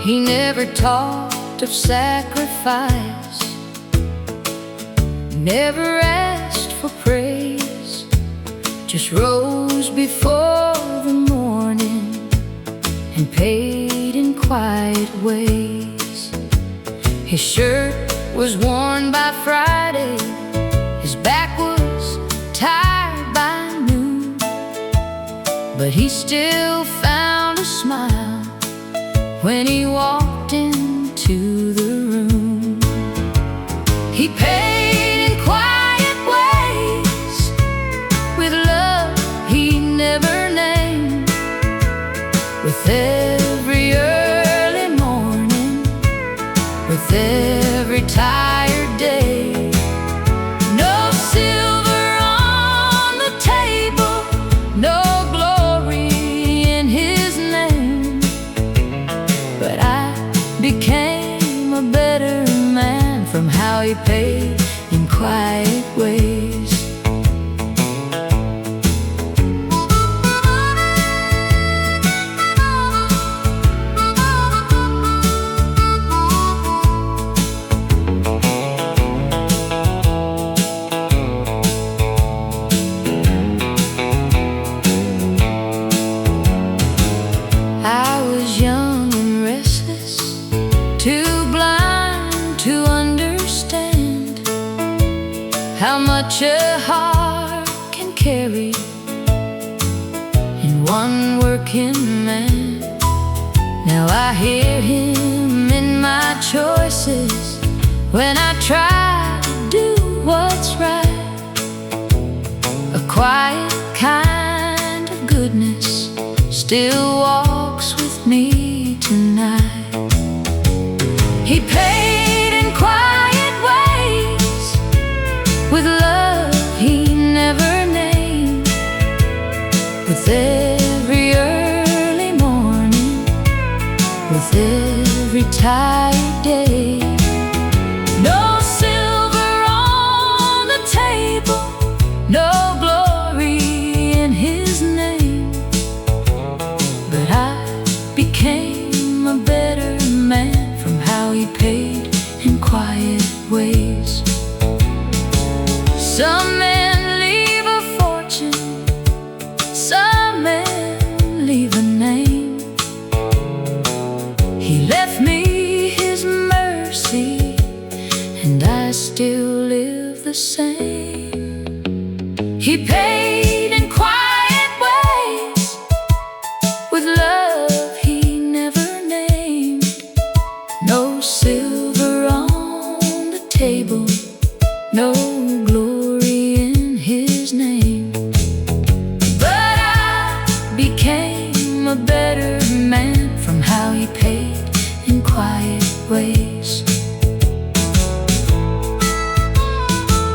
He never talked of sacrifice, never asked for praise, just rose before the morning and paid in quiet ways. His shirt was worn by Friday, his back was tired by noon, but he still found a smile when he walked into the room. He paid in quiet ways, with love he never named, with every early morning, with every tired day. No silver on the table, no glory in his name, but I became a better man from how he paid in quiet ways. I was young and restless, too blind to understand how much a heart can carry in one working man. Now I hear him in my choices when I try to do what's right. A quiet kind of goodness still walks with me tonight. He paid in quiet ways, with love he never named, with every early morning, with every tired day. No silver on the table, no glory in his name, but I became a better man from how he paid in quiet ways. Some men leave a fortune, some men leave a name. He left me his mercy, and I still live the same. He paid in quiet ways, with love he never named. No silver on the table, no glory in his name, but I became a better man from how he paid in quiet ways.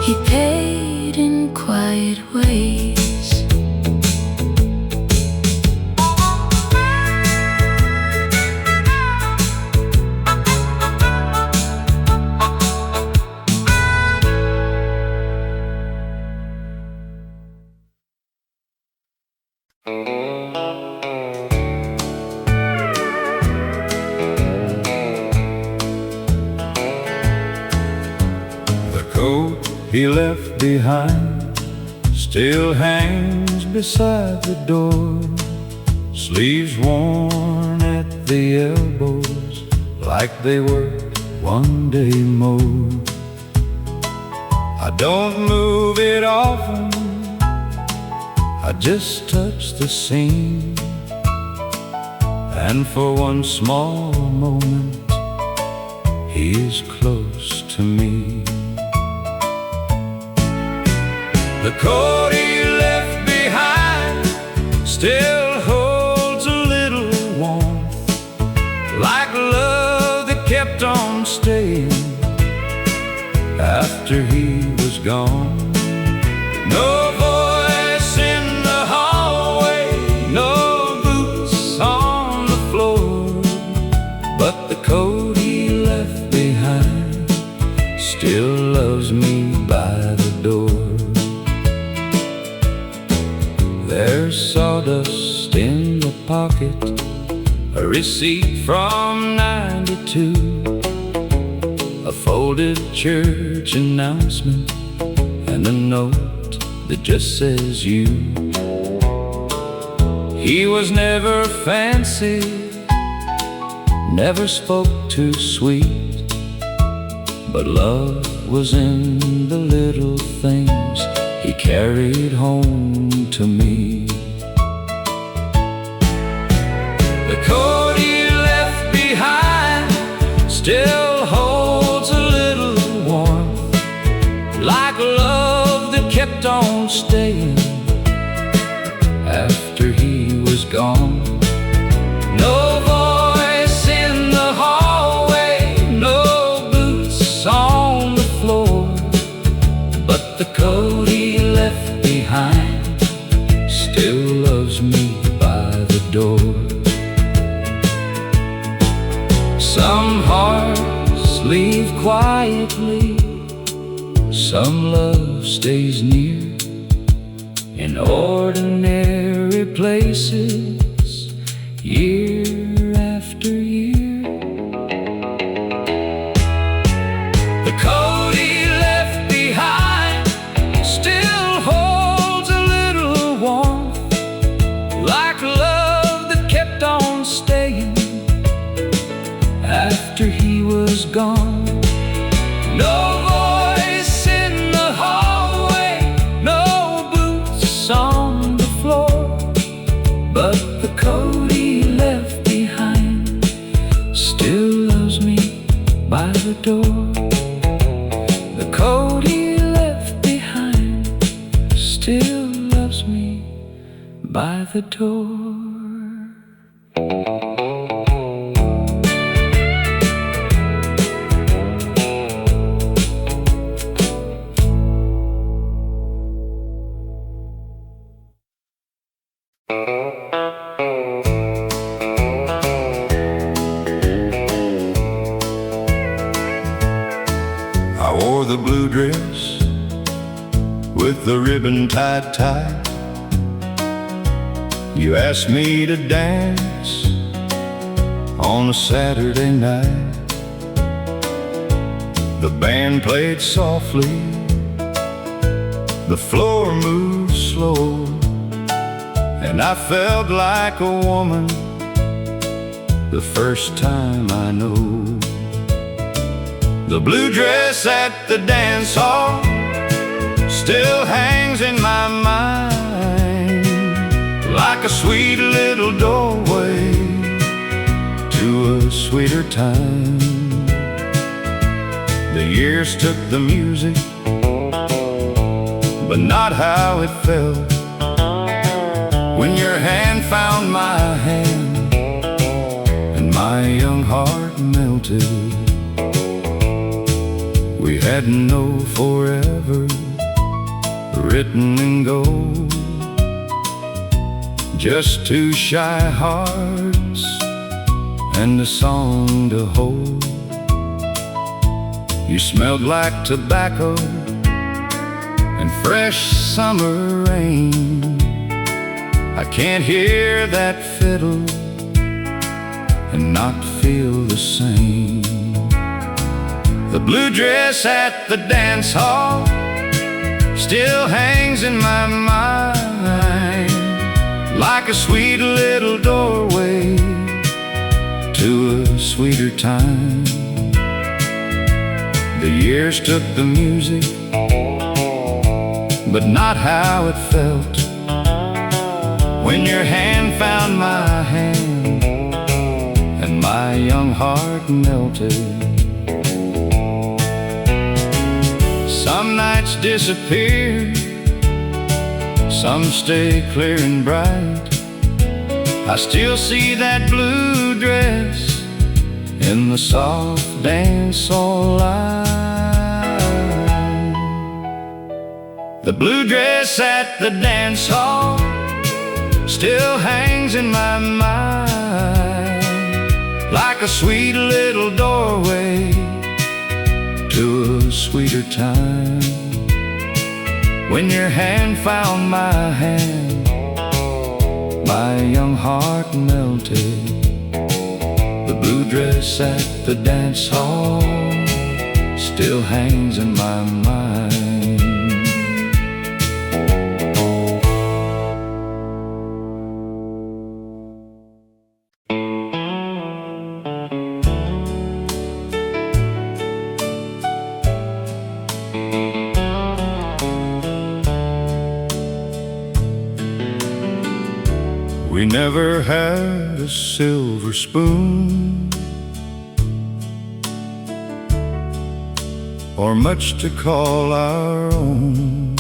He paid in quiet ways. The coat he left behind still hangs beside the door, sleeves worn at the elbows like they worked one day more. I don't move it often, I just touch the seam, and for one small moment he is close to me. The coat he left behind still holds a little warmth, like love that kept on staying after he was gone. No voice in the hallway, no boots on the floor, but the coat he left behind still loves me by the door. There's sawdust in the pocket a receipt from '92, a folded church announcement, and a note that just says you. He was never fancy, never spoke too sweet, but love was in the little things he carried home to me. The coat he left behind still holds a little warmth, like love that kept on staying after he was gone. No voice in the hallway, no boots on the floor, but the coat he left behind still loves me by the door. Some hearts leave quietly, some love stays near in ordinary places, year after year. The coat he left behind still holds a little warmth, like love that kept on staying after he was gone. No voice in the hallway, no boots on the floor, but the coat he left behind still loves me by the door. The coat he left behind still loves me by the door. I wore the blue dress with the ribbon tied tight. You asked me to dance on a Saturday night. The band played softly, the floor moved slow, and I felt like a woman the first time I know. The blue dress at the dance hall still hangs in my mind, like a sweet little doorway to a sweeter time. The years took the music, but not how it felt when your hand found my hand and my young heart melted. We had no forever written in gold, just two shy hearts and a song to hold. You smelled like tobacco and fresh summer rain. I can't hear that fiddle and not feel the same. The blue dress at the dance hall still hangs in my mind, like a sweet little doorway to a sweeter time. The years took the music, but not how it felt when your hand found my hand and my young heart melted. Some nights disappear, some stay clear and bright. I still see that blue dress in the soft dance hall light. The blue dress at the dance hall still hangs in my mind, like a sweet little doorway to a sweeter time. When your hand found my hand, my young heart melted. blue dress at the dance hall still hangs in my mind. We never had a silver spoon or much to call our own,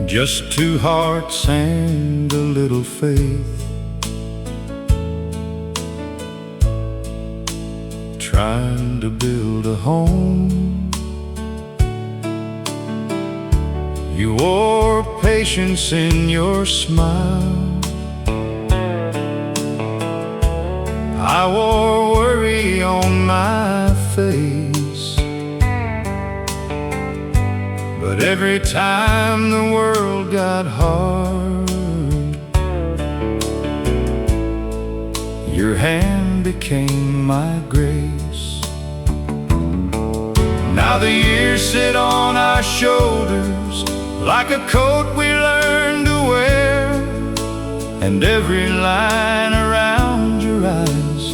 just two hearts and a little faith, trying to build a home. You wore patience in your smile, I wore worry on my face. But every time the world got hard, your hand became my grace. Now the years sit on our shoulders like a coat we learned to wear, and every line around your eyes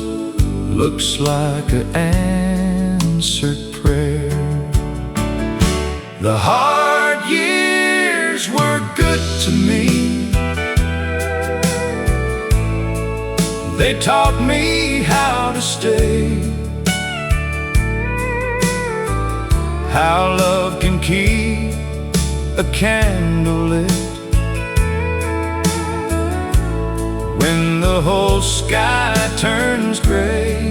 looks like an answered prayer. The hard years were good to me. They taught me how to stay, how love can keep a candle lit when the whole sky turns gray.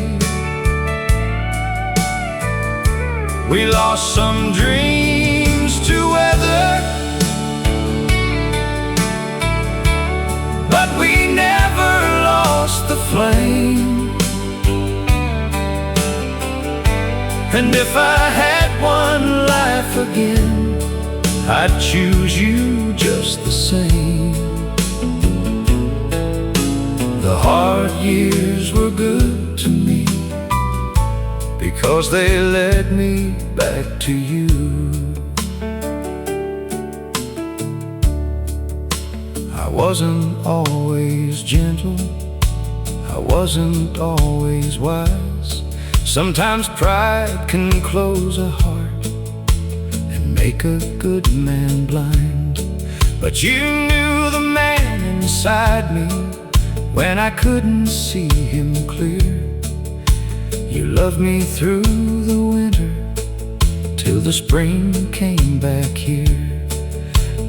We lost some dreams to weather, but we never lost the flame. And if I had one life again, I'd choose you just the same. The hard years were good to me because they led me back to you. I wasn't always gentle, I wasn't always wise. Sometimes pride can close a heart, make a good man blind. But you knew the man inside me when I couldn't see him clear. You loved me through the winter till the spring came back here.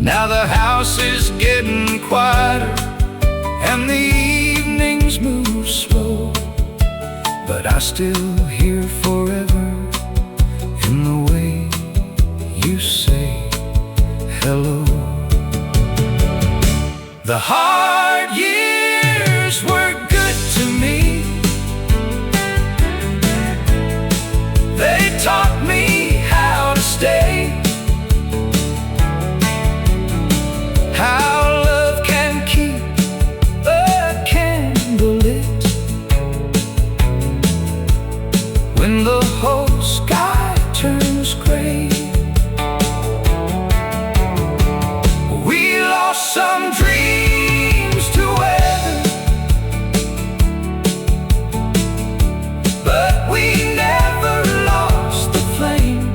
Now the house is getting quieter and the evenings move slow, but I still hear forever in the way you say hello. The hard years were good to me. They taught me how to stay, how love can keep a candle lit when the whole sky turns gray. Some dreams to weather, but we never lost the flame.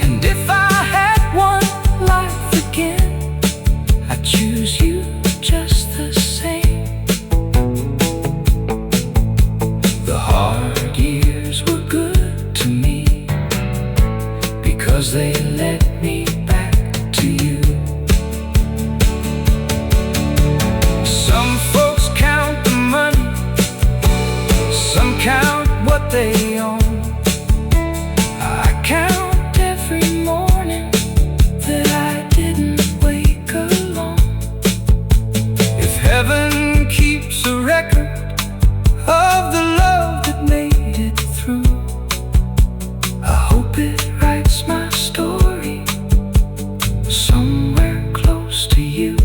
And if I had one life again, I'd choose you just the same. The hard years were good to me because they led me back to you. Some folks count the money, some count what they own. I count every morning that I didn't wake alone. If heaven keeps a record of the love that made it through, I hope it writes my story somewhere close to you.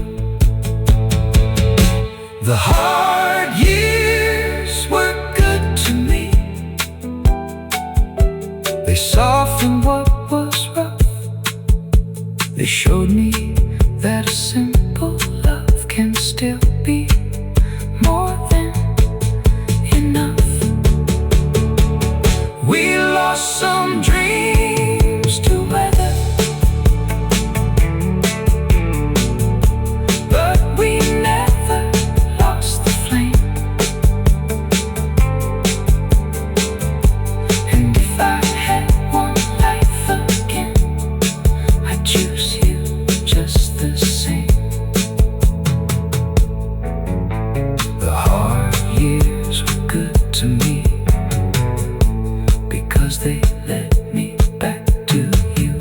because they led me back to you.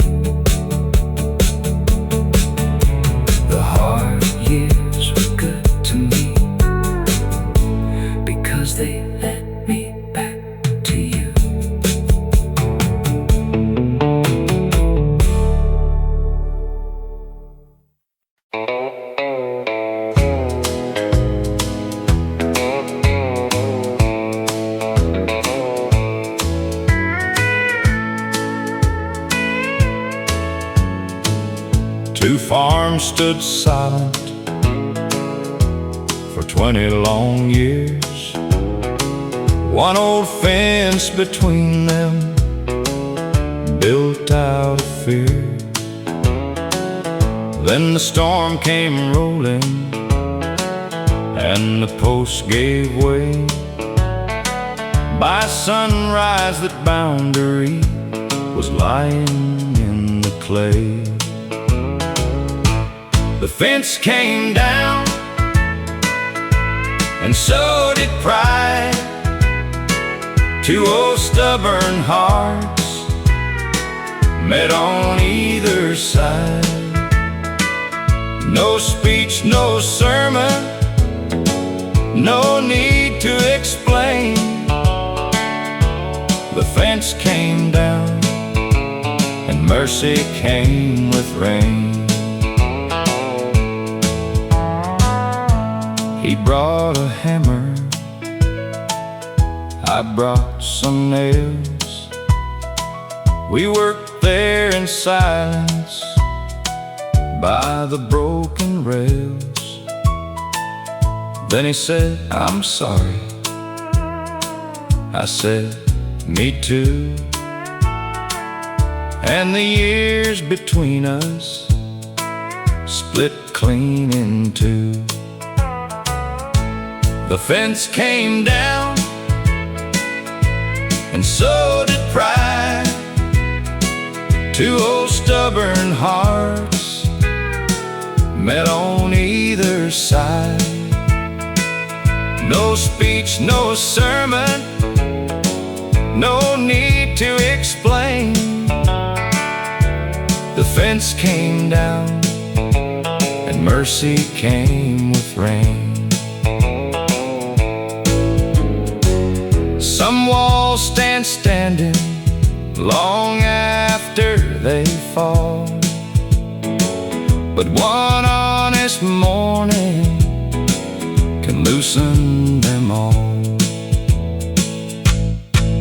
The hard years were good to me because they led me back to you. Two farms stood silent for 20 long years. One old fence between them, built out of fear. Then the storm came rolling and the post gave way. By sunrise that boundary was lying in the clay. The fence came down, and so did pride. Two old stubborn hearts met on either side. No speech, no sermon, no need to explain. The fence came down, and mercy came with rain. He brought a hammer, I brought some nails. We worked there in silence by the broken rails. Then he said, "I'm sorry." I said, "Me too." And the years between us split clean in two. The fence came down, and so did pride. Two old stubborn hearts met on either side. No speech, no sermon, no need to explain. The fence came down, and mercy came with rain. Some walls stand standing long after they fall, but one honest morning can loosen them all.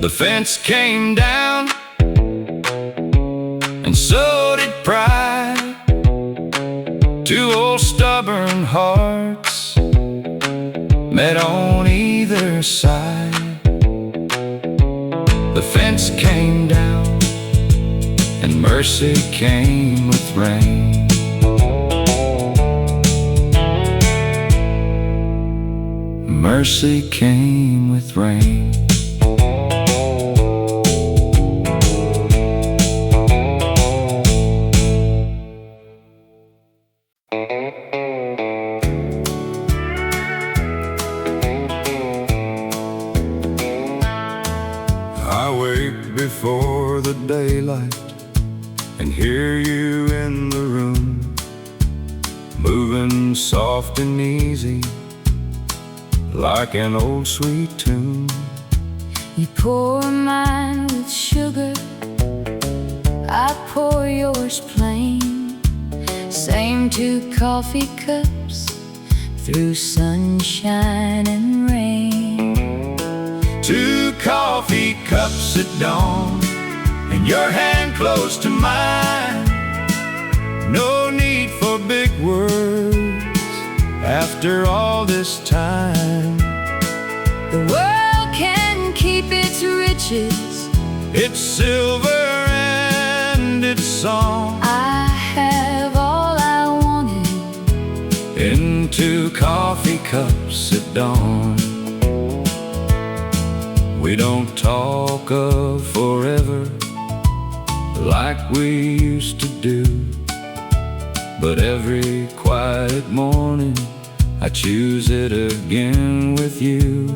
The fence came down, and so did pride. Two old stubborn hearts met on either side. The fence came down, and mercy came with rain. Mercy came with rain. I wake before the daylight and hear you in the room, moving soft and easy like an old sweet tune. You pour mine with sugar, I pour yours plain. Same two coffee cups through sunshine and rain. Two coffee cups at dawn, and your hand close to mine. No need for big words after all this time. The world can keep its riches, It's silver and it's song, I have all I wanted in two coffee cups at dawn. We don't talk of forever like we used to do, but every quiet morning I choose it again with you.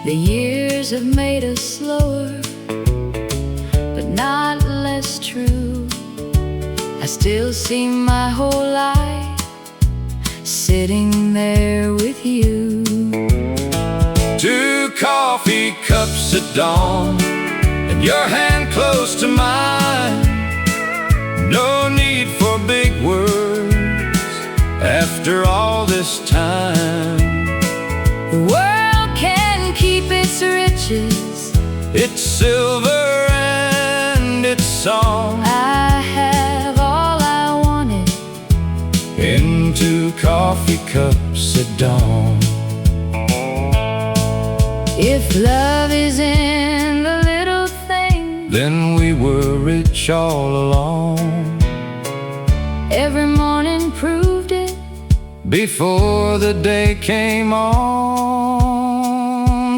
The years have made us slower, I still see my whole life sitting there with you. 2 coffee cups at dawn, and your hand close to mine. No need for big words after all this time. The world can keep its riches, It's silver and it's song. I have all I wanted In 2 coffee cups at dawn. If love is in the little things, Then we were rich all along. every morning proved it. Before the day came on.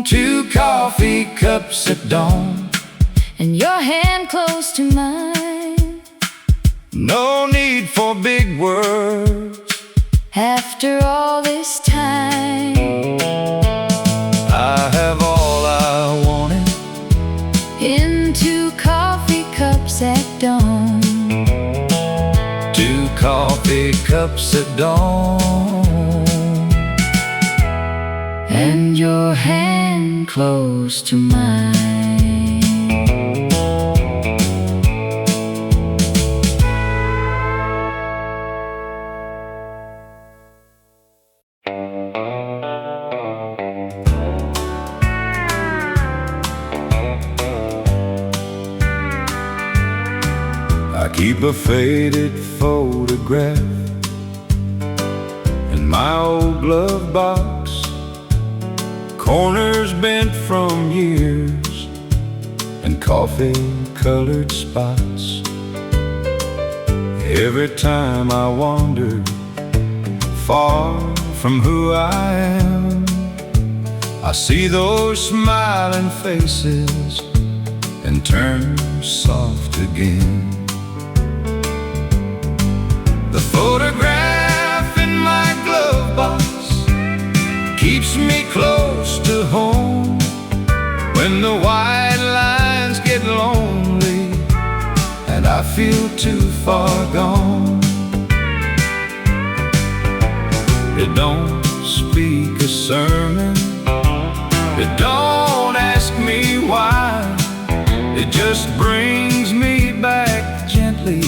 2 coffee cups at dawn, And your hand close to mine. no need for big words. After all this time, I have all I wanted in 2 coffee cups at dawn. 2 coffee cups at dawn. And your hand close to mine. I keep a faded photograph in my old glove box, corners bent from years and coffee-colored spots. Every time I wander far from who I am, I see those smiling faces and turn soft again. The photograph in my glove box keeps me close to home. When the white lines get lonely and I feel too far gone, it don't speak a sermon, it don't ask me why, it just brings me back gently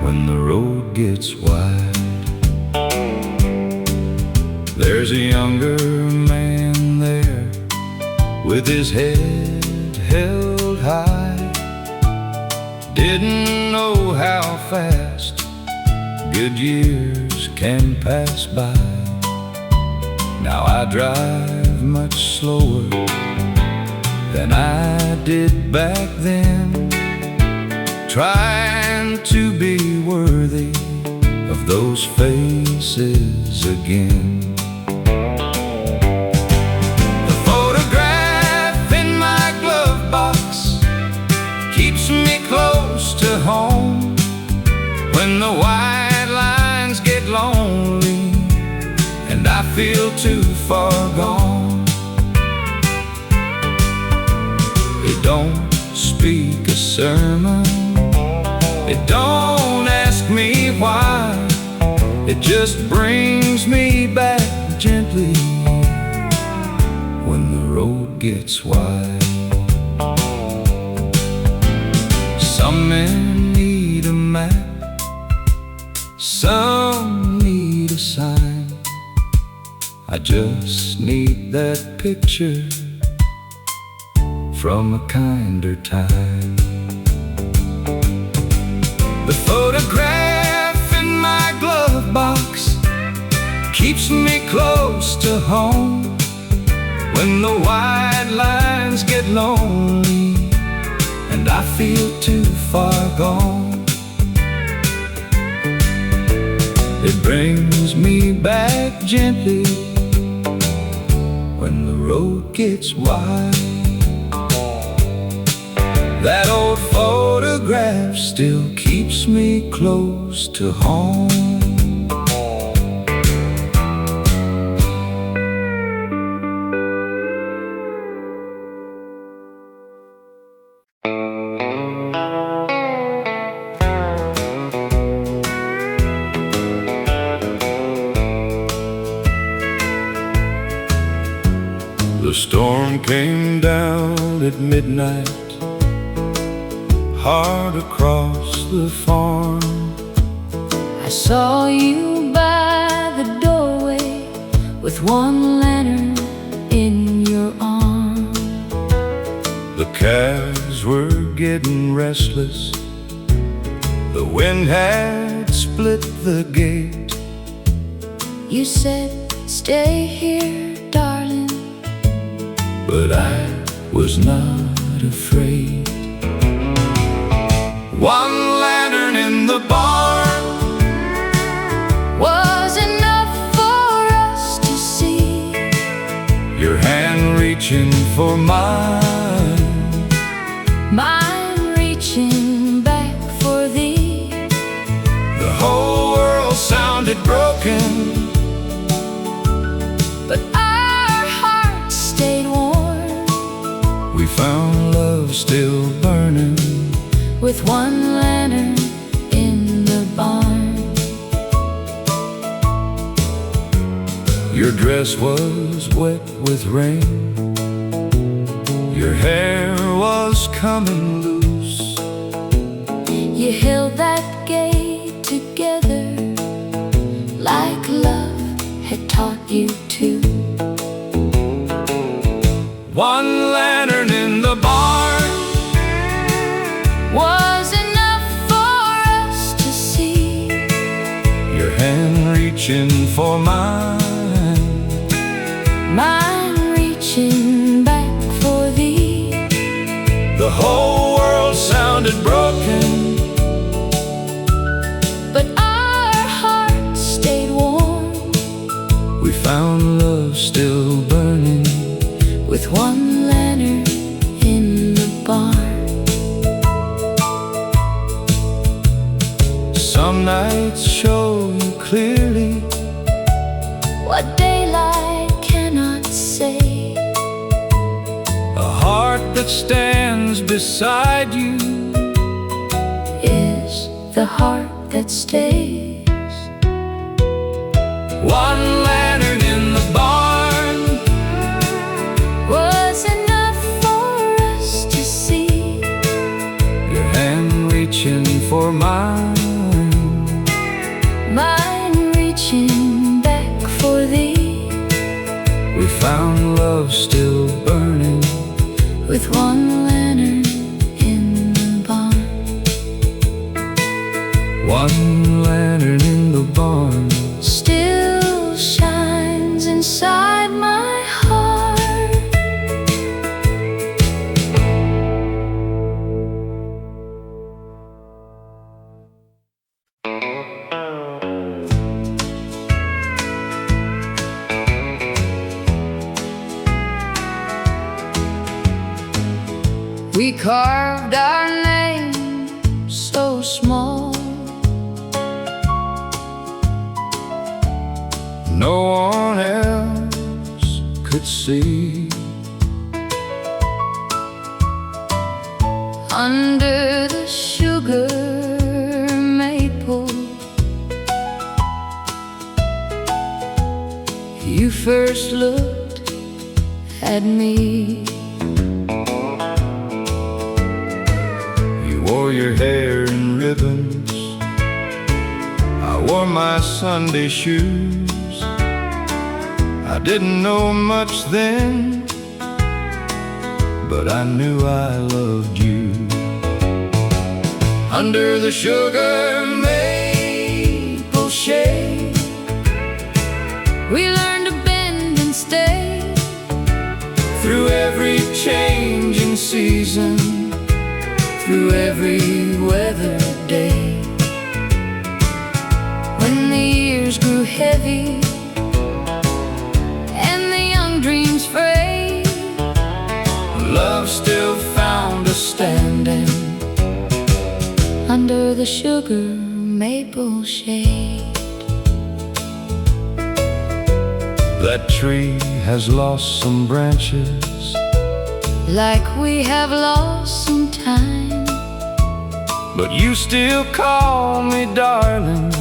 when the road gets wide. There's a younger man there with his head held high. Didn't know how fast good years can pass by. Now I drive much slower than I did back then, trying to be worthy of those faces again. The photograph in my glove box keeps me close to home. When the white lines get lonely and I feel too far gone, it don't speak a sermon, it don't ask me why, it just brings me back gently when the road gets wide. Some men need a map, some need a sign. I just need that picture from a kinder time. The photograph in my glove box keeps me close to home. When the white lines get lonely and I feel too far gone, it brings me back gently when the road gets wide. That old photograph still keeps me close to home. The storm came down at midnight, hard across the farm. I saw you by the doorway with one lantern in your arm. The calves were getting restless, the wind had split the gate. You said, "Stay here, darling," but I was not afraid. One lantern in the barn was enough for us to see. Your hand reaching for mine, mine reaching back for thee. The whole world sounded broken, but our hearts stayed warm. We found love still burning with one lantern in the barn. Your dress was wet with rain, your hair was coming loose. You held that gate together like love had taught you to. One lantern in the barn was enough for us to see. Your hand reaching for mine, mine reaching back for thee. The whole world sounded broken, but our hearts stayed warm. We found love still burning with one lantern in the barn. Some nights show you clearly what daylight cannot say. A heart that stands beside you is the heart that stays. One lantern in the barn was enough for us to see. Your hand reaching for mine, mine reaching back for thee. We found love still burning with one lantern in the barn. One lantern in the barn still shines inside my heart. We carved our name so small, no one else could see. under the sugar maple. You first looked at me. You wore your hair in ribbons, I wore my Sunday shoes. I didn't know much then, but I knew I loved you. Under the sugar maple shade, we learned to bend and stay through every changing season, through every weather day. When the years grew heavy and the young dreams frayed, love still found us standing under the sugar maple shade. That tree has lost some branches, like we have lost some time, but you still call me darling,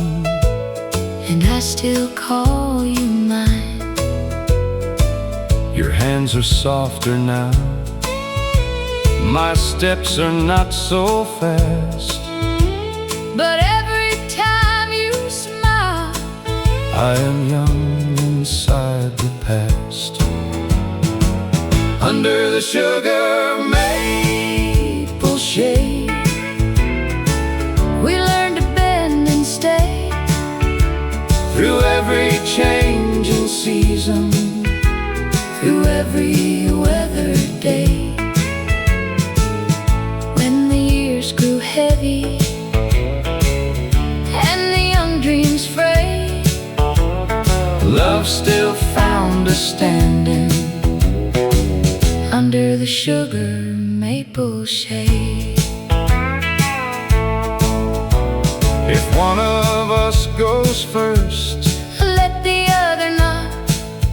and I still call you mine. Your hands are softer now. My steps are not so fast. But every time you smile, I am young inside the past. Under the sugar maple shade, we learn to bend and stay. through every changing season, Through every weathered day. When the years grew heavy and the young dreams frayed, love still found us standing under the sugar maple shade. If one of us goes first, Let the other not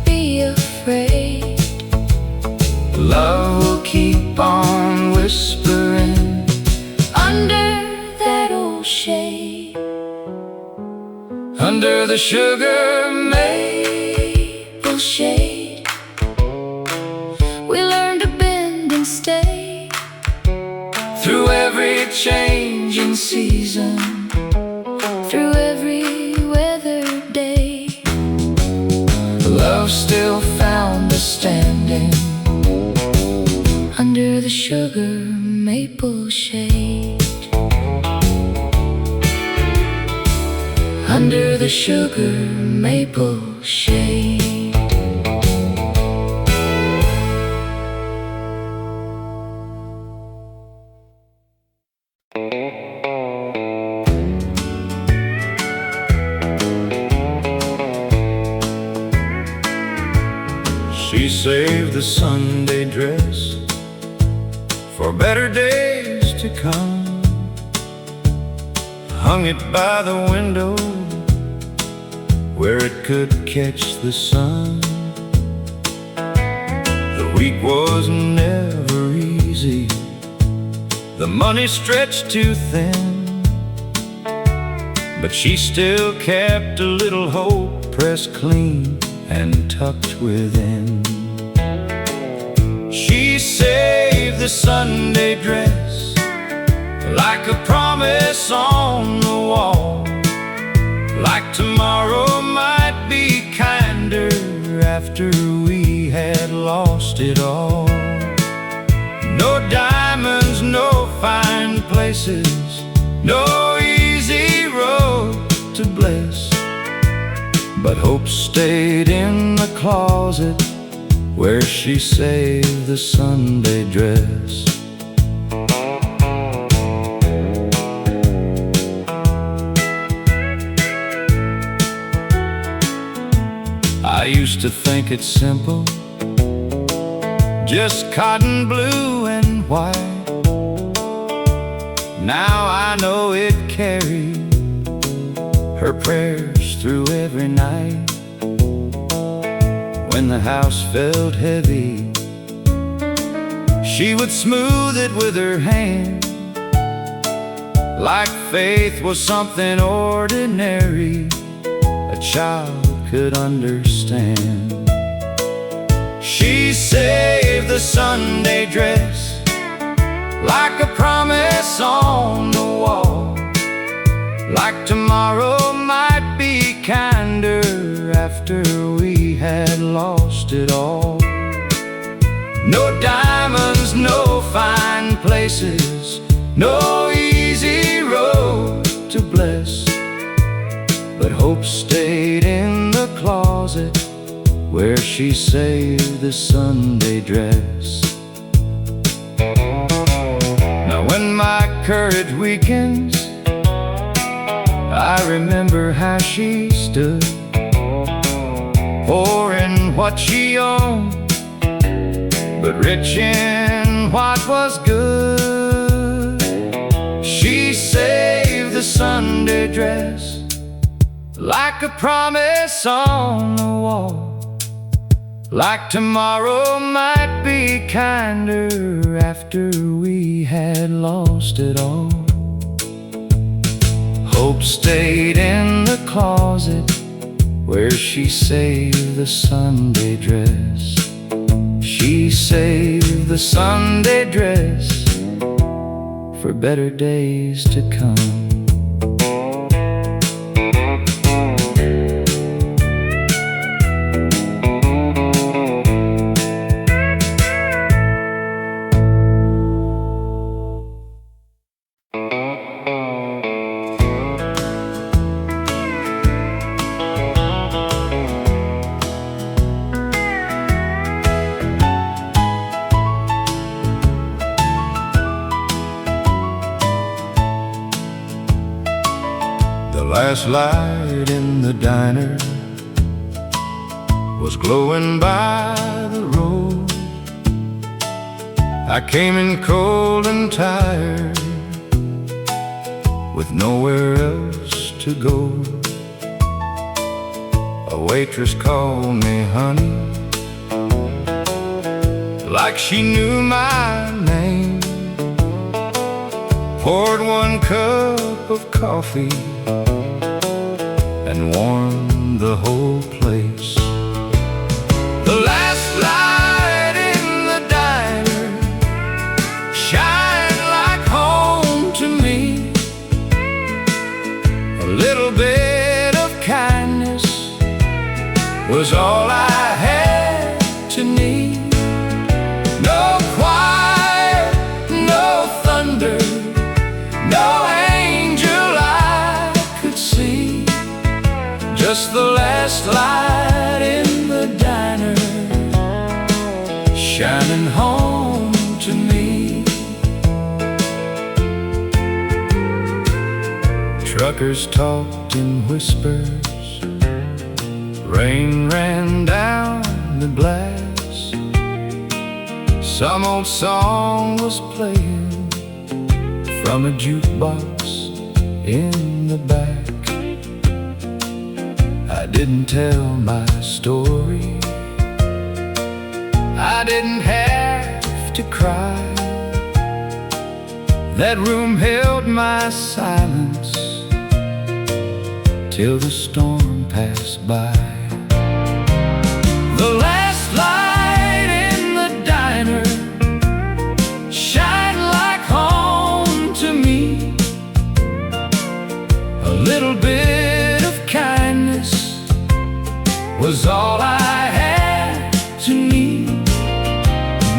be afraid. love will keep on whispering Under that old shade. under the sugar Maple shade, we learn to bend and stay. through every changing season, Through every weathered day. love still found us standing Under the sugar maple shade. Under the sugar maple shade. She saved the Sunday dress for better days to come. Hung it by the window where it could catch the sun. The week was never easy, the money stretched too thin, but she still kept a little hope pressed clean and tucked within. She saved the Sunday dress like a promise on the wall, like tomorrow might be kinder after we had lost it all. No diamonds, no fine places, no easy road to bless, but hope stayed in the closet where she saved the Sunday dress. I used to think it's simple, just cotton blue and white. Now I know it carried her prayers through every night. When the house felt heavy, she would smooth it with her hand, like faith was something ordinary a child could understand. She saved the Sunday dress like a promise on the wall, like tomorrow might be kinder after we had lost it all. No diamonds, no fine places, no easy road to bless, but hope stayed in the closet where she saved the Sunday dress. Now when my courage weakens, I remember how she stood, poor in what she owned, but rich in what was good. She saved the Sunday dress like a promise on the wall, like tomorrow might be kinder after we had lost it all. Hope stayed in the closet where she saved the Sunday dress. She saved the Sunday dress for better days to come. Last light in the diner was glowing by the road. I came in cold and tired, with nowhere else to go. A waitress called me honey, like she knew my name. Poured one cup of coffee and warmed the whole place. The last light in the diner shined like home to me. A little bit of kindness was all I had to need. No choir, no thunder, no angel I could see. Just the last light in the diner shining home to me. Truckers talked in whispers, rain ran down the glass. Some old song was playing from a jukebox in the back. I didn't tell my story, I didn't have to cry. That room held my silence till the storm passed by. The last light in the diner shined like home to me. A little bit of kindness was all I had to need.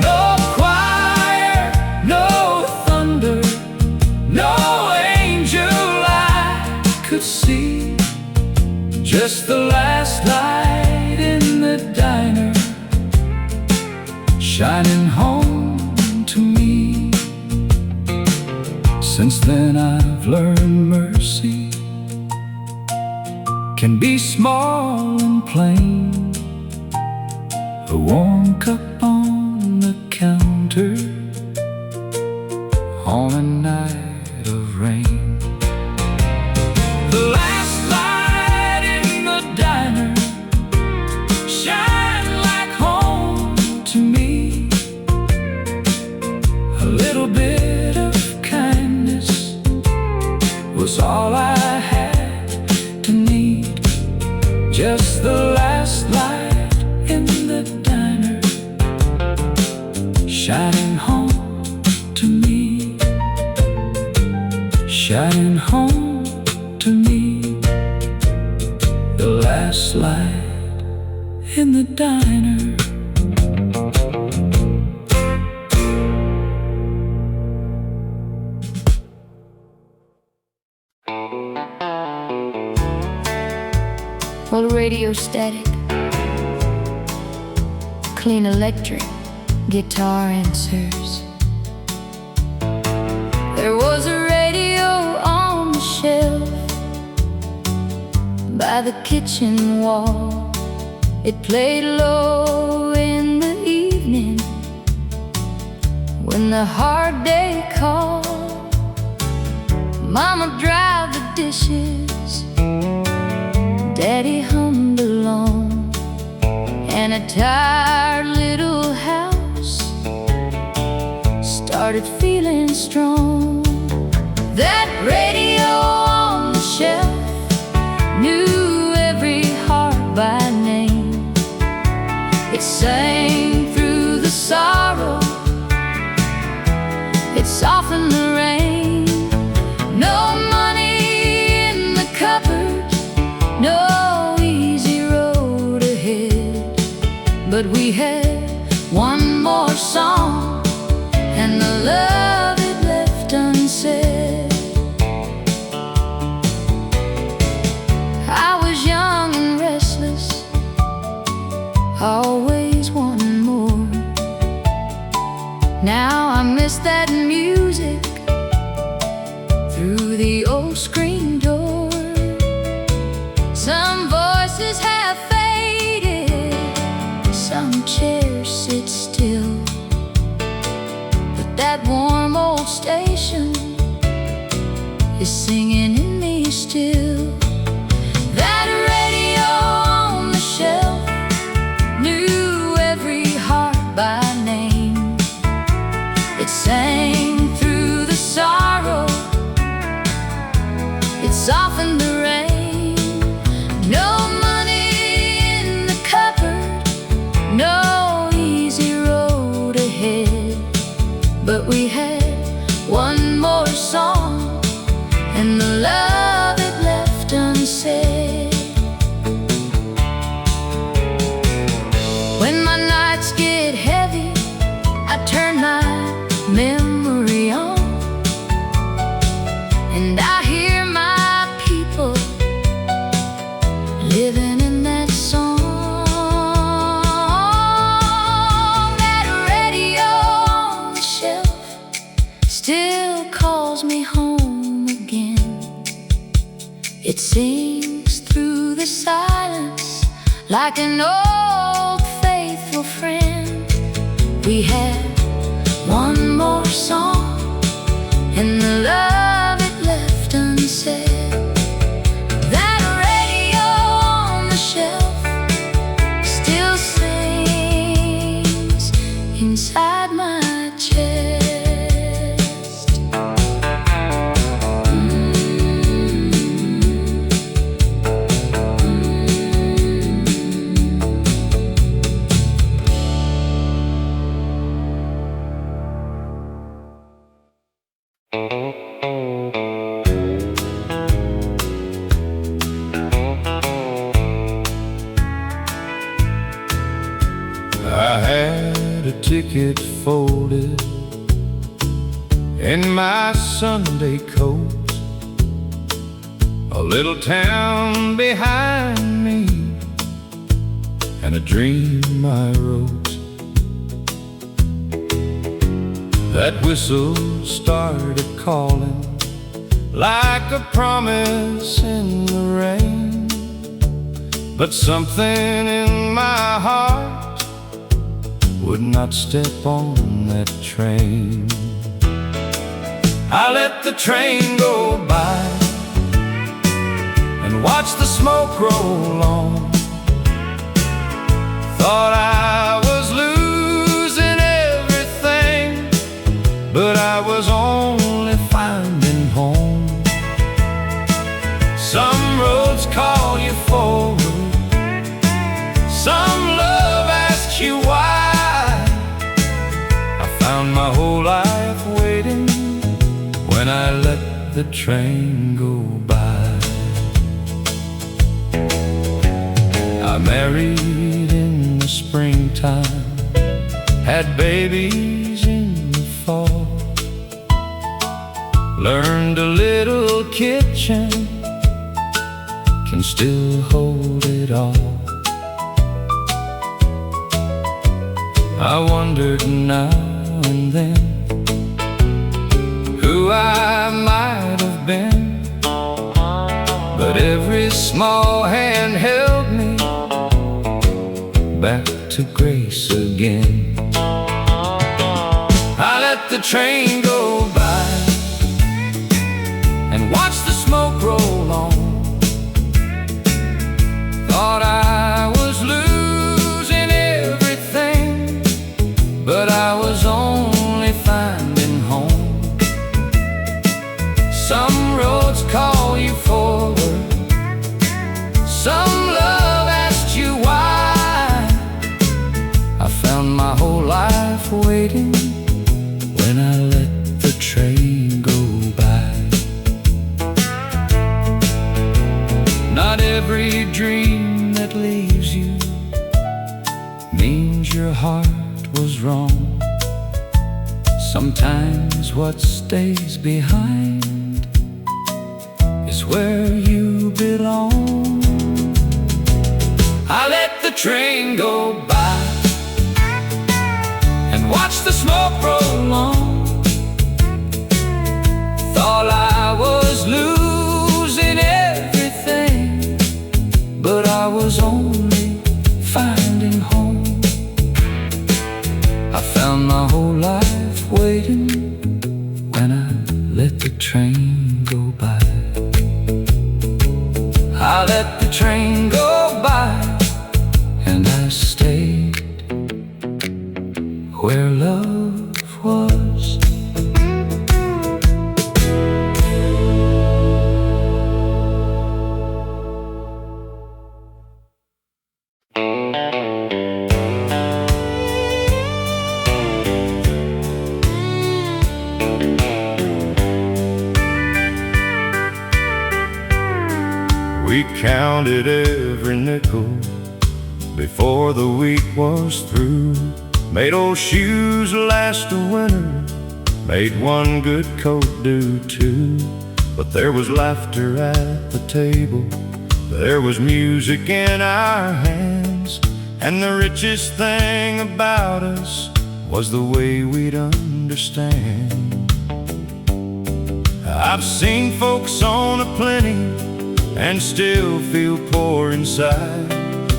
No choir, no thunder, no angel I could see. Just the last light in the diner shining home to me. Since then I've learned mercy can be small and plain. A warm cup on the counter on a night of rain. The last light in the diner shine like home to me. A little bit of kindness was all I had to need. Just the last light in the diner shining home to me, shining home to me. The last light in the diner. Well, radio static, clean electric, guitar answers. There was a radio on the shelf by the kitchen wall. It played low in the evening when the hard day called. Mama dried the dishes, Daddy hummed along, and a tired little house started feeling strong. That radio on the shelf knew every heart by name. It sang through the it softened the rain. No money in the cupboard, no easy road ahead, but we had one more song and the love it left unsaid. I was young and restless, always wanting more. Now I miss that music through the old screen door. Some voices have faded, some chairs sit still, but that warm old station is singing in me still. That radio on the shelf knew every heart by name. It sang through the sorrow, it softened the rain. No money in the cupboard, no easy road ahead, but we had one more song and the love it left unsaid. When my nights get heavy, I turn my memory on, and I hear my people living in that song. That radio on the shelf still calls me home again. It sings through the silence like an old faithful friend. We had one more song and the love it left unsaid. That radio on the shelf still sings inside my chest. I had a ticket folded in my Sunday coat, a little town behind me, and a dream I wrote. That whistle started calling like a promise in the rain, but something in my heart would not step on that train. I let the train go by and watched the smoke roll on. Thought I was losing everything, but I was only finding home. Some roads call you forward, some love asks you why. Found my whole life waiting when I let the train go by. I married in the springtime, had babies in the fall, learned a little kitchen can still hold it all. I wondered now and then who I might have been, but every small hand held me back to grace again. I let the train go by and watched the smoke roll on. Thought I was losing everything, but I was only finding home. Some roads call you forward, some love asks you why. I found my whole life waiting when I let the friends, what stays behind is where you belong. I let the train go by and watch the smoke roll on. Thought I was losing everything, but I was only finding home. I found my whole life waiting when I let the train go by. I let the train go by and I stayed where love was. We counted every nickel before the week was through. Made old shoes last a winter, made one good coat do two. But there was laughter at the table, there was music in our hands, and the richest thing about us was the way we'd understand. I've seen folks own a plenty and still feel poor inside.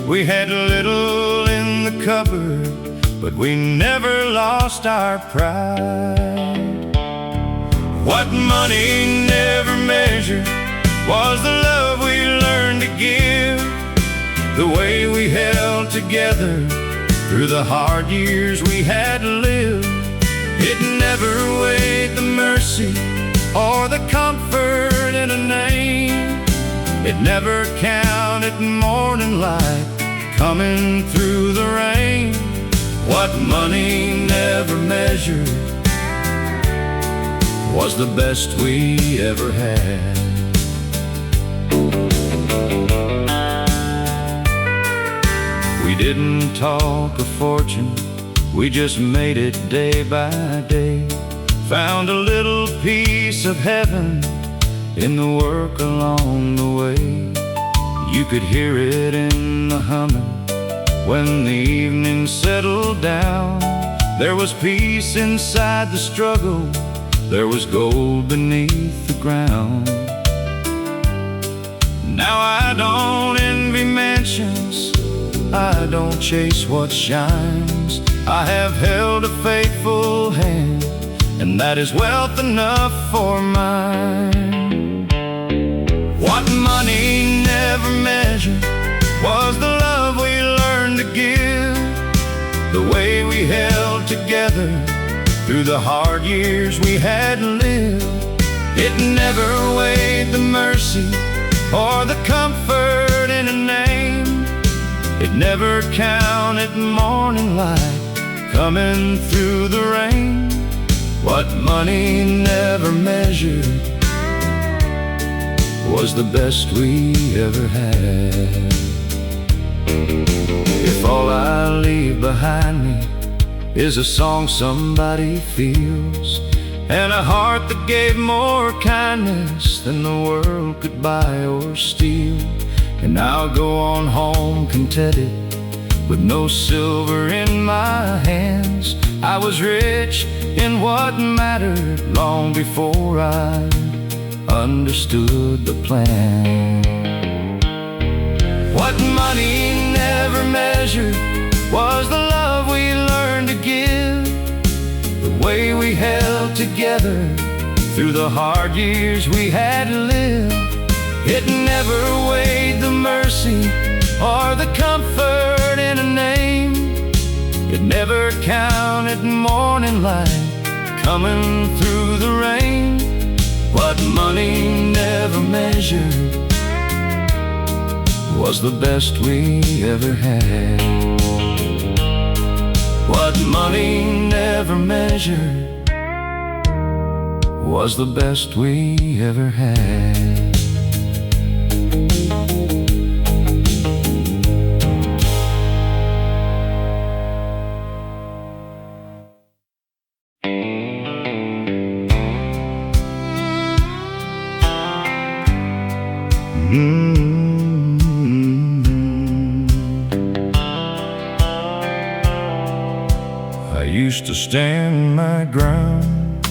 We had little in the cupboard, but we never lost our pride. What money never measured was the love we learned to give, the way we held together through the hard years we had lived. It never weighed the mercy or the comfort in a name. It never counted morning light coming through the rain. What money never measured was the best we ever had. We didn't talk a fortune, we just made it day by day. Found a little piece of heaven in the work along the way. You could hear it in the humming when the evening settled down. There was peace inside the struggle, there was gold beneath the ground. Now I don't envy mansions, I don't chase what shines. I have held a faithful hand, and that is wealth enough for mine. What money never measured was the love we learned to give, the way we held together through the hard years we had lived. It never weighed the mercy or the comfort in a name. It never counted morning light coming through the rain. What money never measured was the best we ever had. If all I leave behind me is a song somebody feels, and a heart that gave more kindness than the world could buy or steal, and I'll go on home contented with no silver in my hands. I was rich in what mattered long before I understood the plan. What money never measured was the love we learned to give, the way we held together through the hard years we had lived. It never weighed the mercy or the comfort in a name. It never counted morning light coming through the rain. What money never measured was the best we ever had. What money never measured was the best we ever had. I used to stand my ground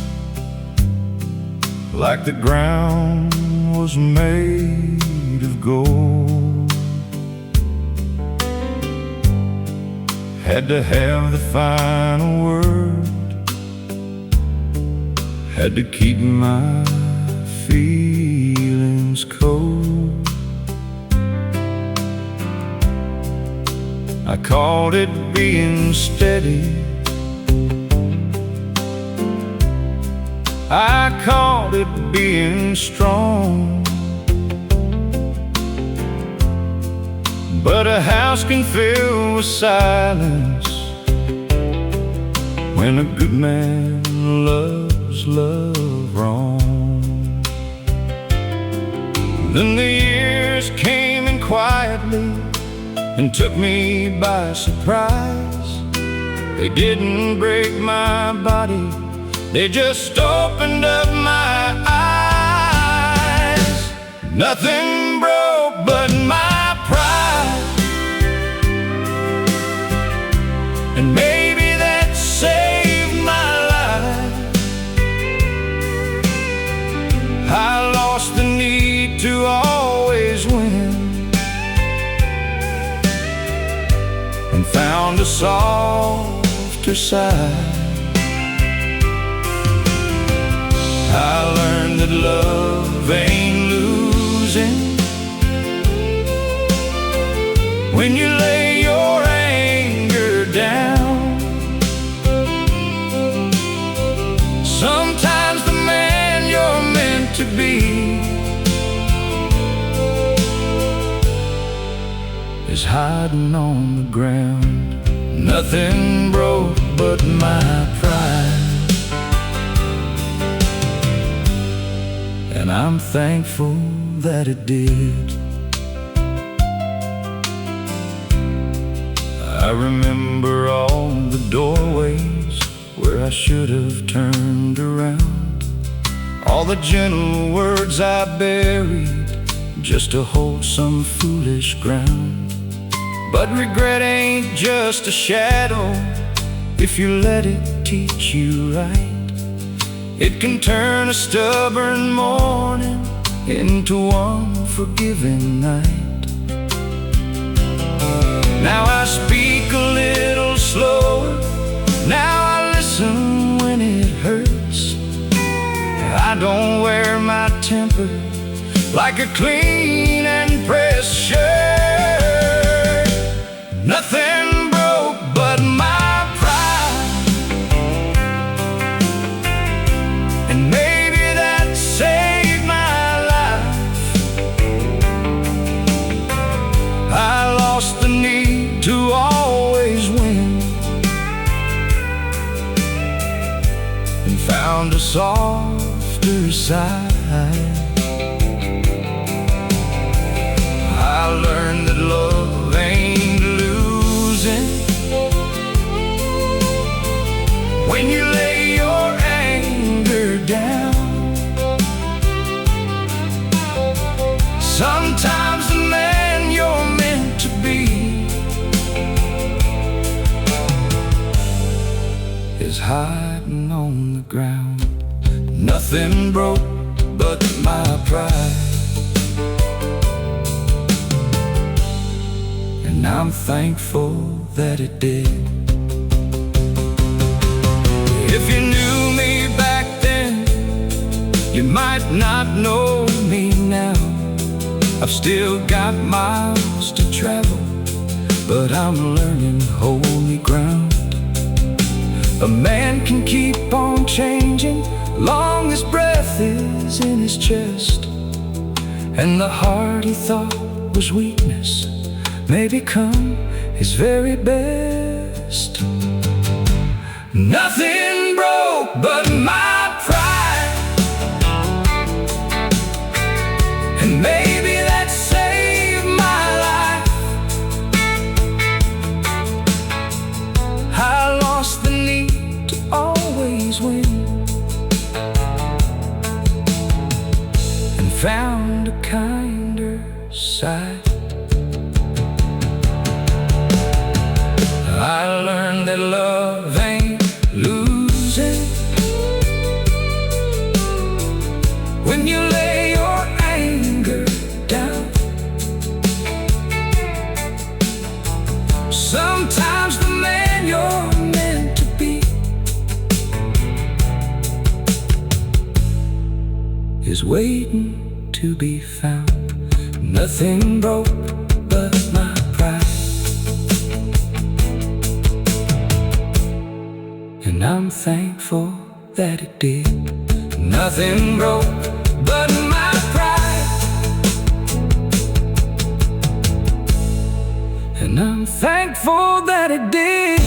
like the ground was made of gold. Had to have the final word, had to keep my feelings cold. I called it being steady, I called it being strong. But a house can fill with silence when a good man loves love wrong. Then the years came in quietly and took me by surprise. They didn't break my body, they just opened up my eyes. Nothing broke but my pride, and maybe that saved my life. I lost the need to always win and found a softer side. I learned that love ain't losing when you lay your anger down. Sometimes the man you're meant to be is hiding on the ground. Nothing broke but my pride, and I'm thankful that it did. I remember all the doorways where I should have turned around, all the gentle words I buried just to hold some foolish ground. But regret ain't just a shadow if you let it teach you right. It can turn a stubborn morning into one forgiving night. Now I speak a little slower, now I listen when it hurts. I don't wear my temper like a clean and pressed shirt. Nothing broke but my pride, and maybe that saved my life. I lost the need to always win and found a softer side. I learned that love ain't losing when you lay your anger down. Sometimes the man you're meant to be is hiding on the ground. Nothing broke but my pride, and I'm thankful that it did. If you knew me back then, you might not know me now. I've still got miles to travel, but I'm learning holy ground. A man can keep on changing long his breath is in his chest, and the heart he thought was weakness may become his very best. Nothing broke but my pride, and maybe that saved my life. I lost the need to always win and found a kinder side. I learned that love ain't losing. When you lay your anger down, sometimes the man you're meant to be is waiting to be found. Nothing broke but my pride, and I'm thankful that it did. Nothing broke but my pride, and I'm thankful that it did.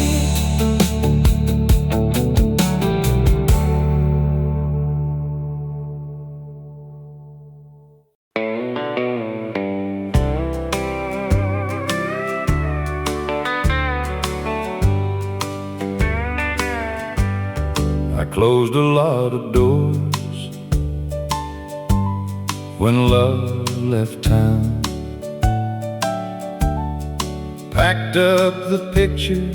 I closed a lot of doors when love left town, packed up the pictures,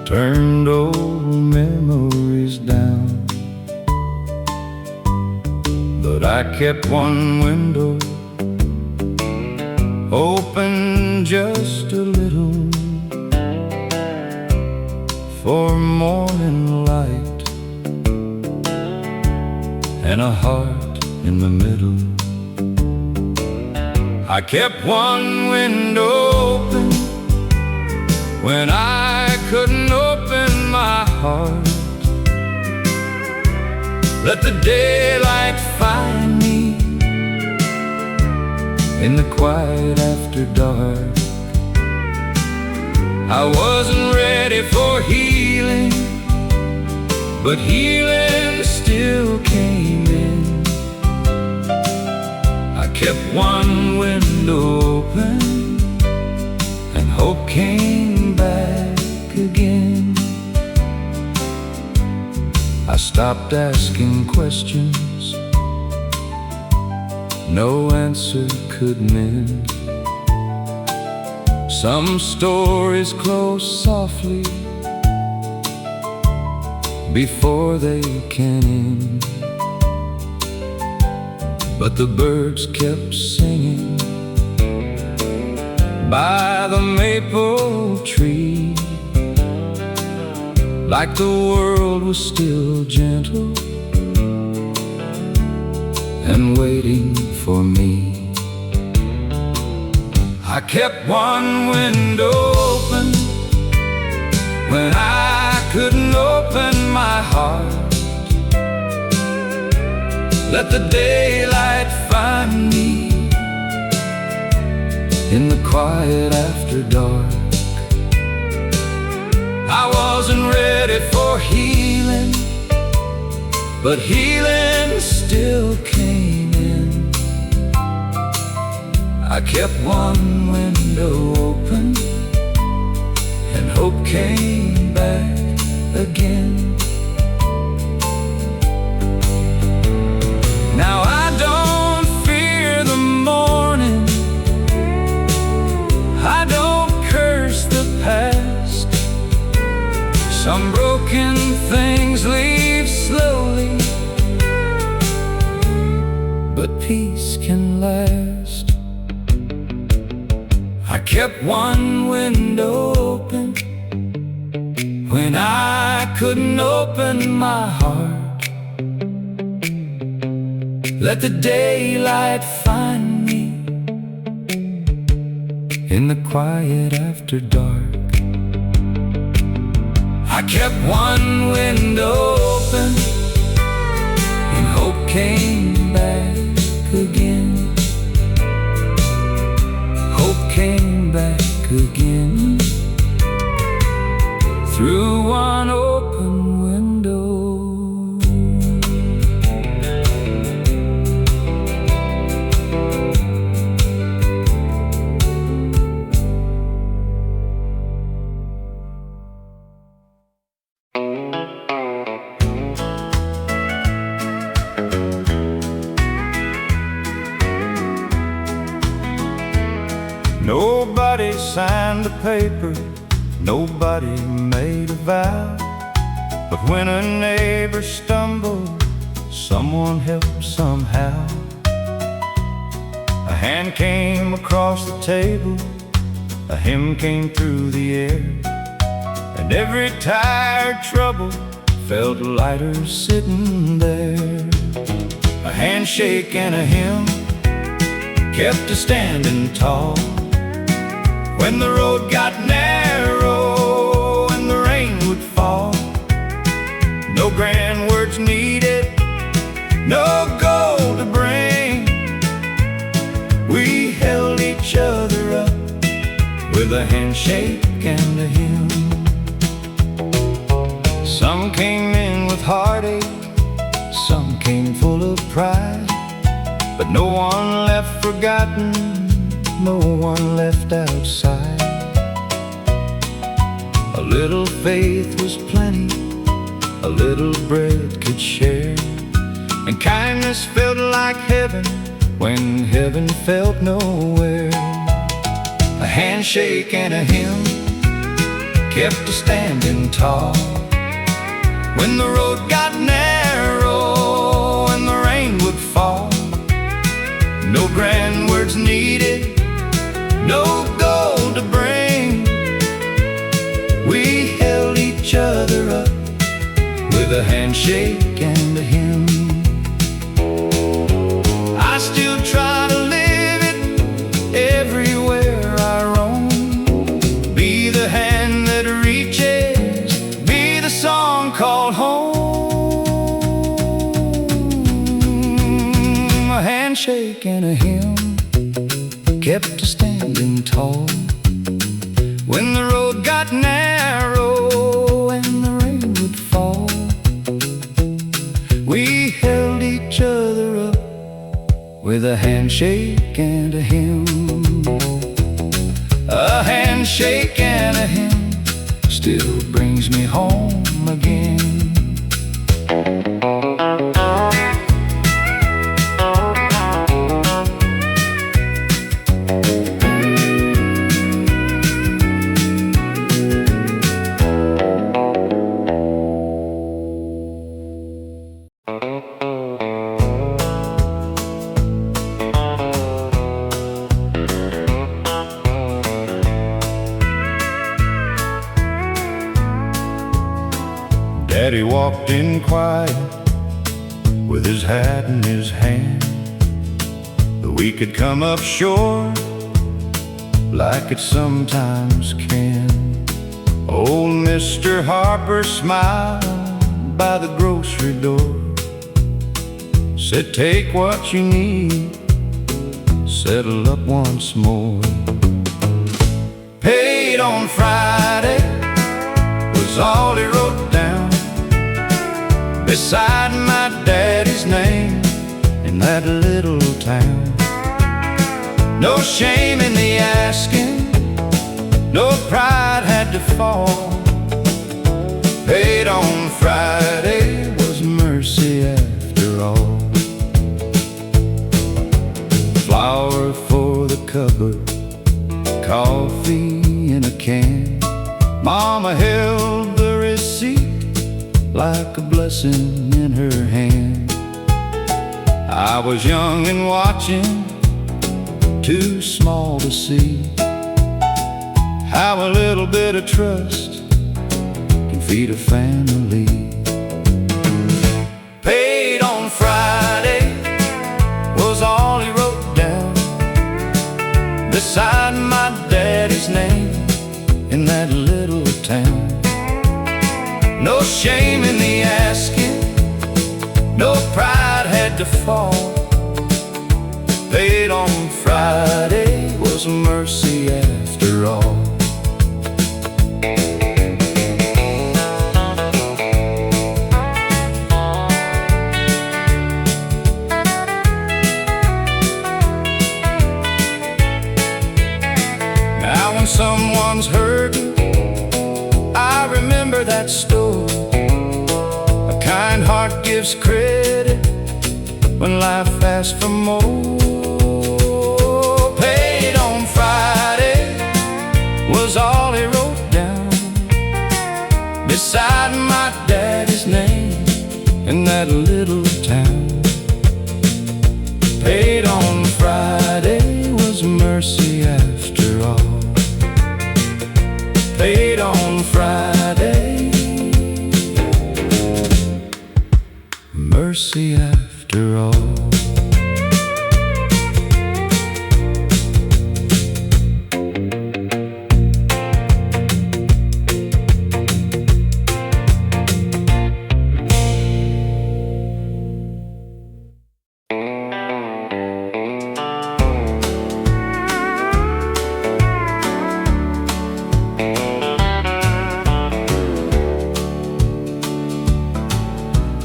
turned old memories down. But I kept one window open just a little, for morning light and a heart in the middle. I kept one window open when I couldn't open my heart. Let the daylight find me in the quiet after dark. I wasn't ready for healing, but healing still came in. I kept one window open, and hope came back again. I stopped asking questions no answer could mend. Some stories close softly before they can end, but the birds kept singing by the maple tree, like the world was still gentle and waiting for me. I kept one window open when I couldn't open my heart. Let the daylight find me in the quiet after dark. I wasn't ready for healing, but healing still came in. I kept one window open, and hope came back again. Now I don't fear the morning, I don't curse the past. Some broken things leave slowly, but peace can last. I kept one window open when I couldn't open my heart. Let the daylight find me in the quiet after dark. I kept one window open, and hope came back again. Hope came back again through one open window. Nobody signed the paper, nobody made a vow. But when a neighbor stumbled, someone helped somehow. A hand came across the table, a hymn came through the air, and every tired trouble felt lighter sitting there. A handshake and a hymn kept us standing tall. When the road got narrow and the rain would fall, no grand words needed, no gold to bring. We held each other up with a handshake and a hymn. Some came in with heartache, some came full of pride, but no one left forgotten, no one left outside. A little faith was plenty, a little bread could share, and kindness felt like heaven when heaven felt nowhere. A handshake and a hymn kept us standing tall. When the road got narrow and the rain would fall, no grand words needed, no gold to bring. We held each other up with a handshake and a hymn. I still try to live it everywhere I roam. Be the hand that reaches, be the song called home. A handshake and a hymn kept us standing tall. When the road got narrow and the rain would fall, we held each other up with a handshake and a hymn. A handshake and a hymn still brings me home again. Daddy walked in quiet with his hat in his hand. The week had come up short like it sometimes can. Old Mr. Harper smiled by the grocery door, said take what you need, settle up once more. Paid on Friday was all he wrote down beside my daddy's name in that little town. No shame in the asking, no pride had to fall. Paid on Friday was mercy after all. Flour for the cupboard, coffee in a can. Mama held the receipt like a blessing in her hand. I was young and watching, too small to see how a little bit of trust can feed a family. Paid on Friday was all he wrote down beside my daddy's name in that little town. No shame in the asking, no pride had to fall. Paid on Friday was mercy after all. Now when someone's hurting, I remember that story. A kind heart gives credit when life asks for more. Paid on Friday that little town. Paid on Friday was mercy after all. Paid on Friday, mercy after all.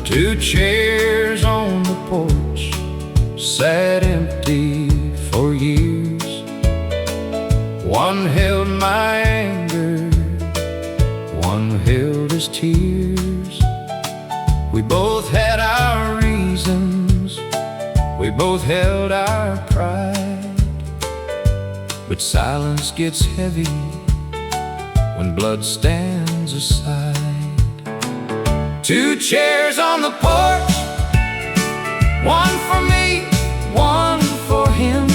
Two chairs on the porch sat empty for years. One held my anger, one held his tears. We both had our reasons, we both held our pride. But silence gets heavy when blood stands aside. Two chairs on the porch, one for me, one for him,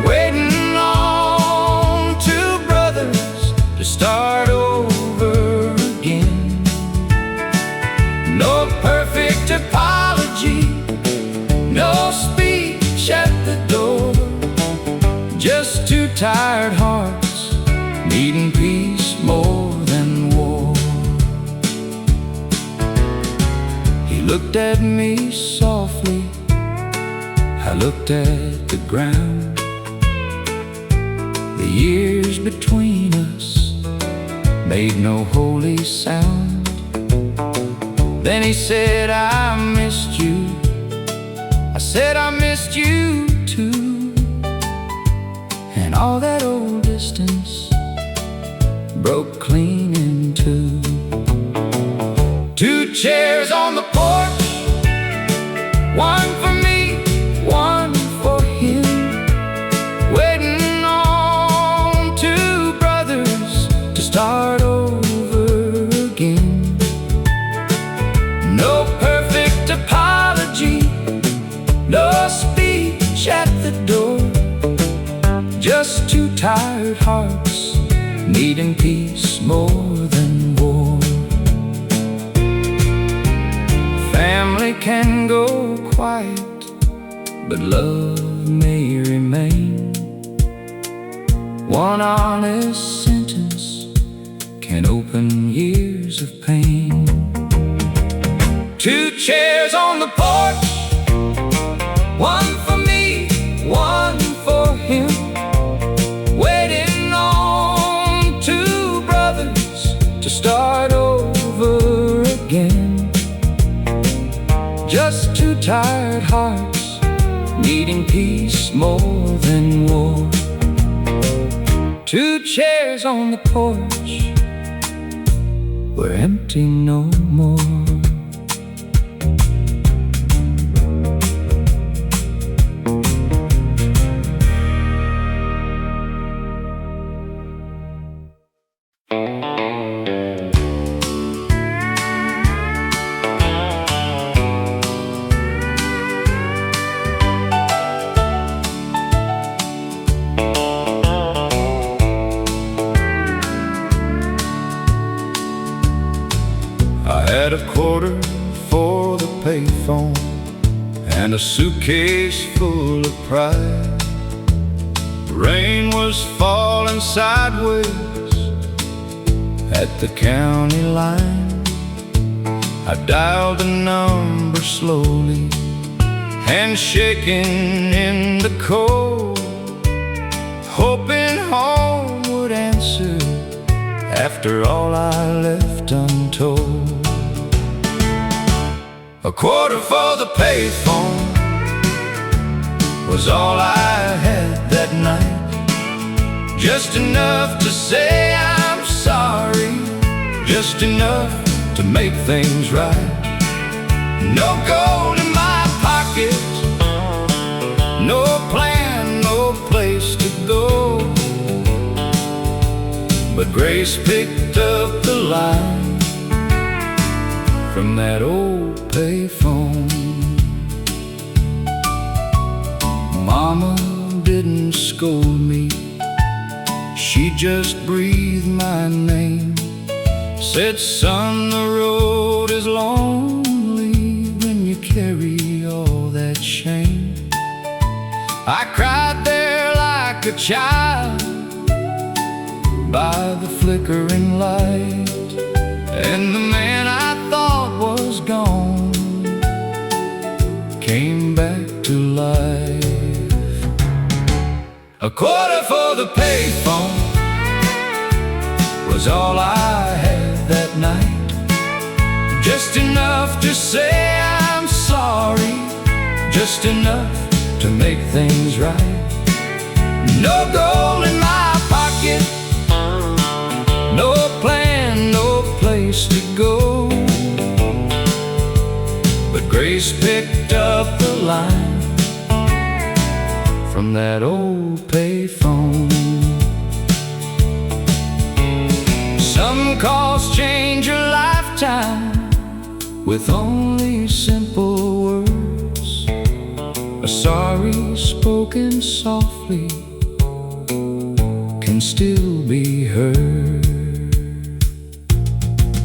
waiting on two brothers to start over again. No perfect apology, no speech at the door, just two tired hearts needing peace more than war. He looked at me softly, I looked at the ground. The years between us made no holy sound. Then he said, I missed you. I said, I missed you too. And all that old distance broke clean in two. Two chairs on the porch, one for me, one for him, waiting on two brothers to start over again. No perfect apology, no speech at the door, just two tired hearts needing peace more than war. Family can go quiet, but love may remain. One honest sentence can open years of pain. Two chairs on the porch, one for me, one for him, waiting on two brothers to start over again. Just two tired hearts needing peace more than war. Two chairs on the porch were empty no more. Had a quarter for the payphone and a suitcase full of pride. Rain was falling sideways at the county line. I dialed the number slowly, hands shaking in the cold, hoping home would answer after all I left untold. A quarter for the payphone was all I had that night. Just enough to say I'm sorry, just enough to make things right. No gold in my pocket, no plan, no place to go. But Grace picked up the line from that old payphone. Mama didn't scold me, she just breathed my name. Said, son, the road is lonely when you carry all that shame. I cried there like a child by the flickering light, and the man I thought was gone came back to life. A quarter for the payphone was all I had that night. Just enough to say I'm sorry, just enough to make things right. No gold in my pocket, no plan, no place to go, but Grace picked up the line from that old payphone. Some calls change your lifetime with only simple words. A sorry spoken softly can still be heard.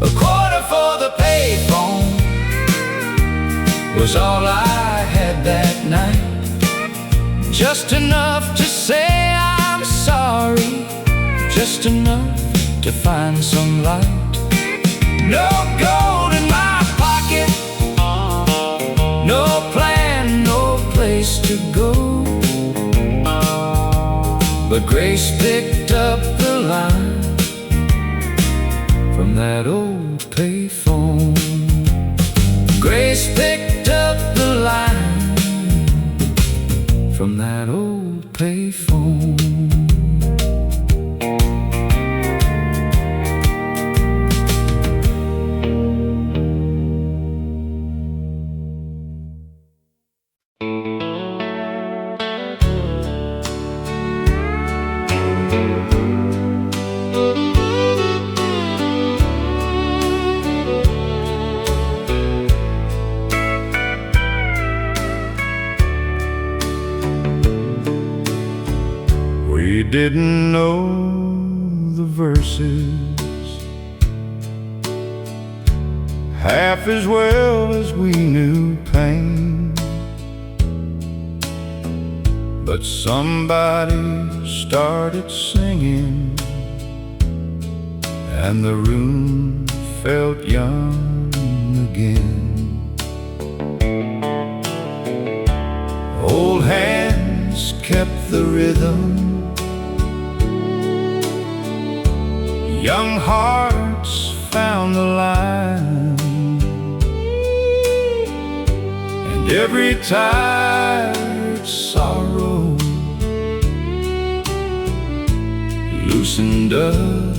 A quarter for the payphone was all I had that night. Just enough to say I'm sorry, just enough to find some light. No gold in my pocket, no plan, no place to go, but Grace picked up the line from that old payphone. Grace picked up the line from that old payphone. We didn't know the verses half as well as we knew pain, but somebody started singing and the room felt young again. Old hands kept the rhythm, young hearts found the line, and every tired sorrow loosened up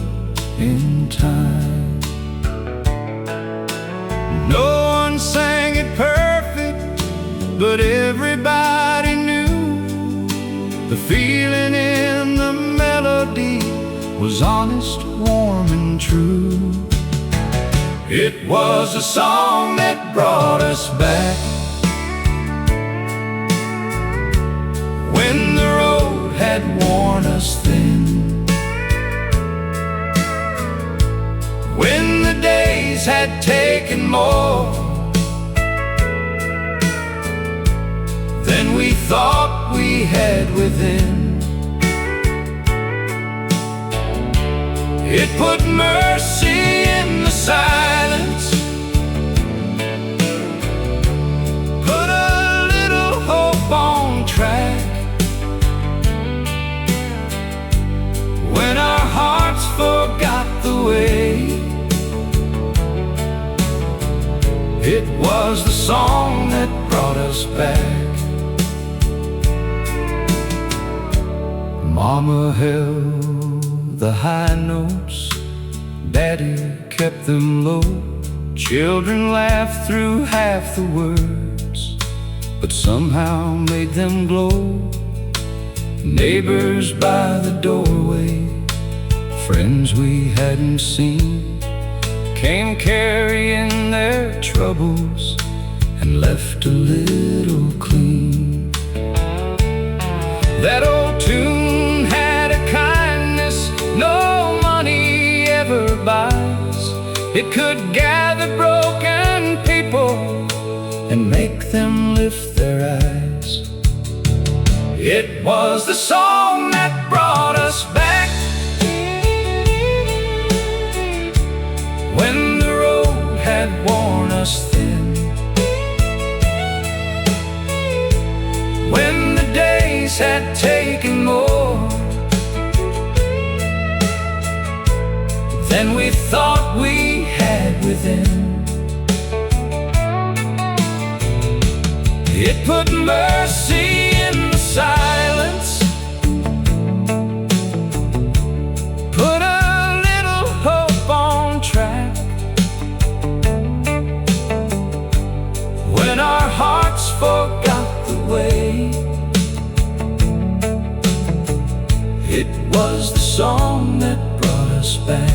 in time. No one sang it perfect, but everybody knew the feeling in the melody was honest, warm and true. It was a song that brought us back when the road had worn us thin, when the days had taken more than we thought we had within. It put mercy in the silence, put a little hope on track, when our hearts forgot the way. It was the song that brought us back. Mama held the high notes, Daddy kept them low. Children laughed through half the words, but somehow made them glow. Neighbors by the doorway, friends we hadn't seen, came carrying their troubles and left a little clean. That old tune had a kindness no money ever buys. It could gather broken people and make them lift their eyes. It was the song that brought us back when the road had worn us thin, when the days had taken more than we thought we had within. It put mercy in the silence, put a little hope on track, when our hearts forgot the way. It was the song that brought us back.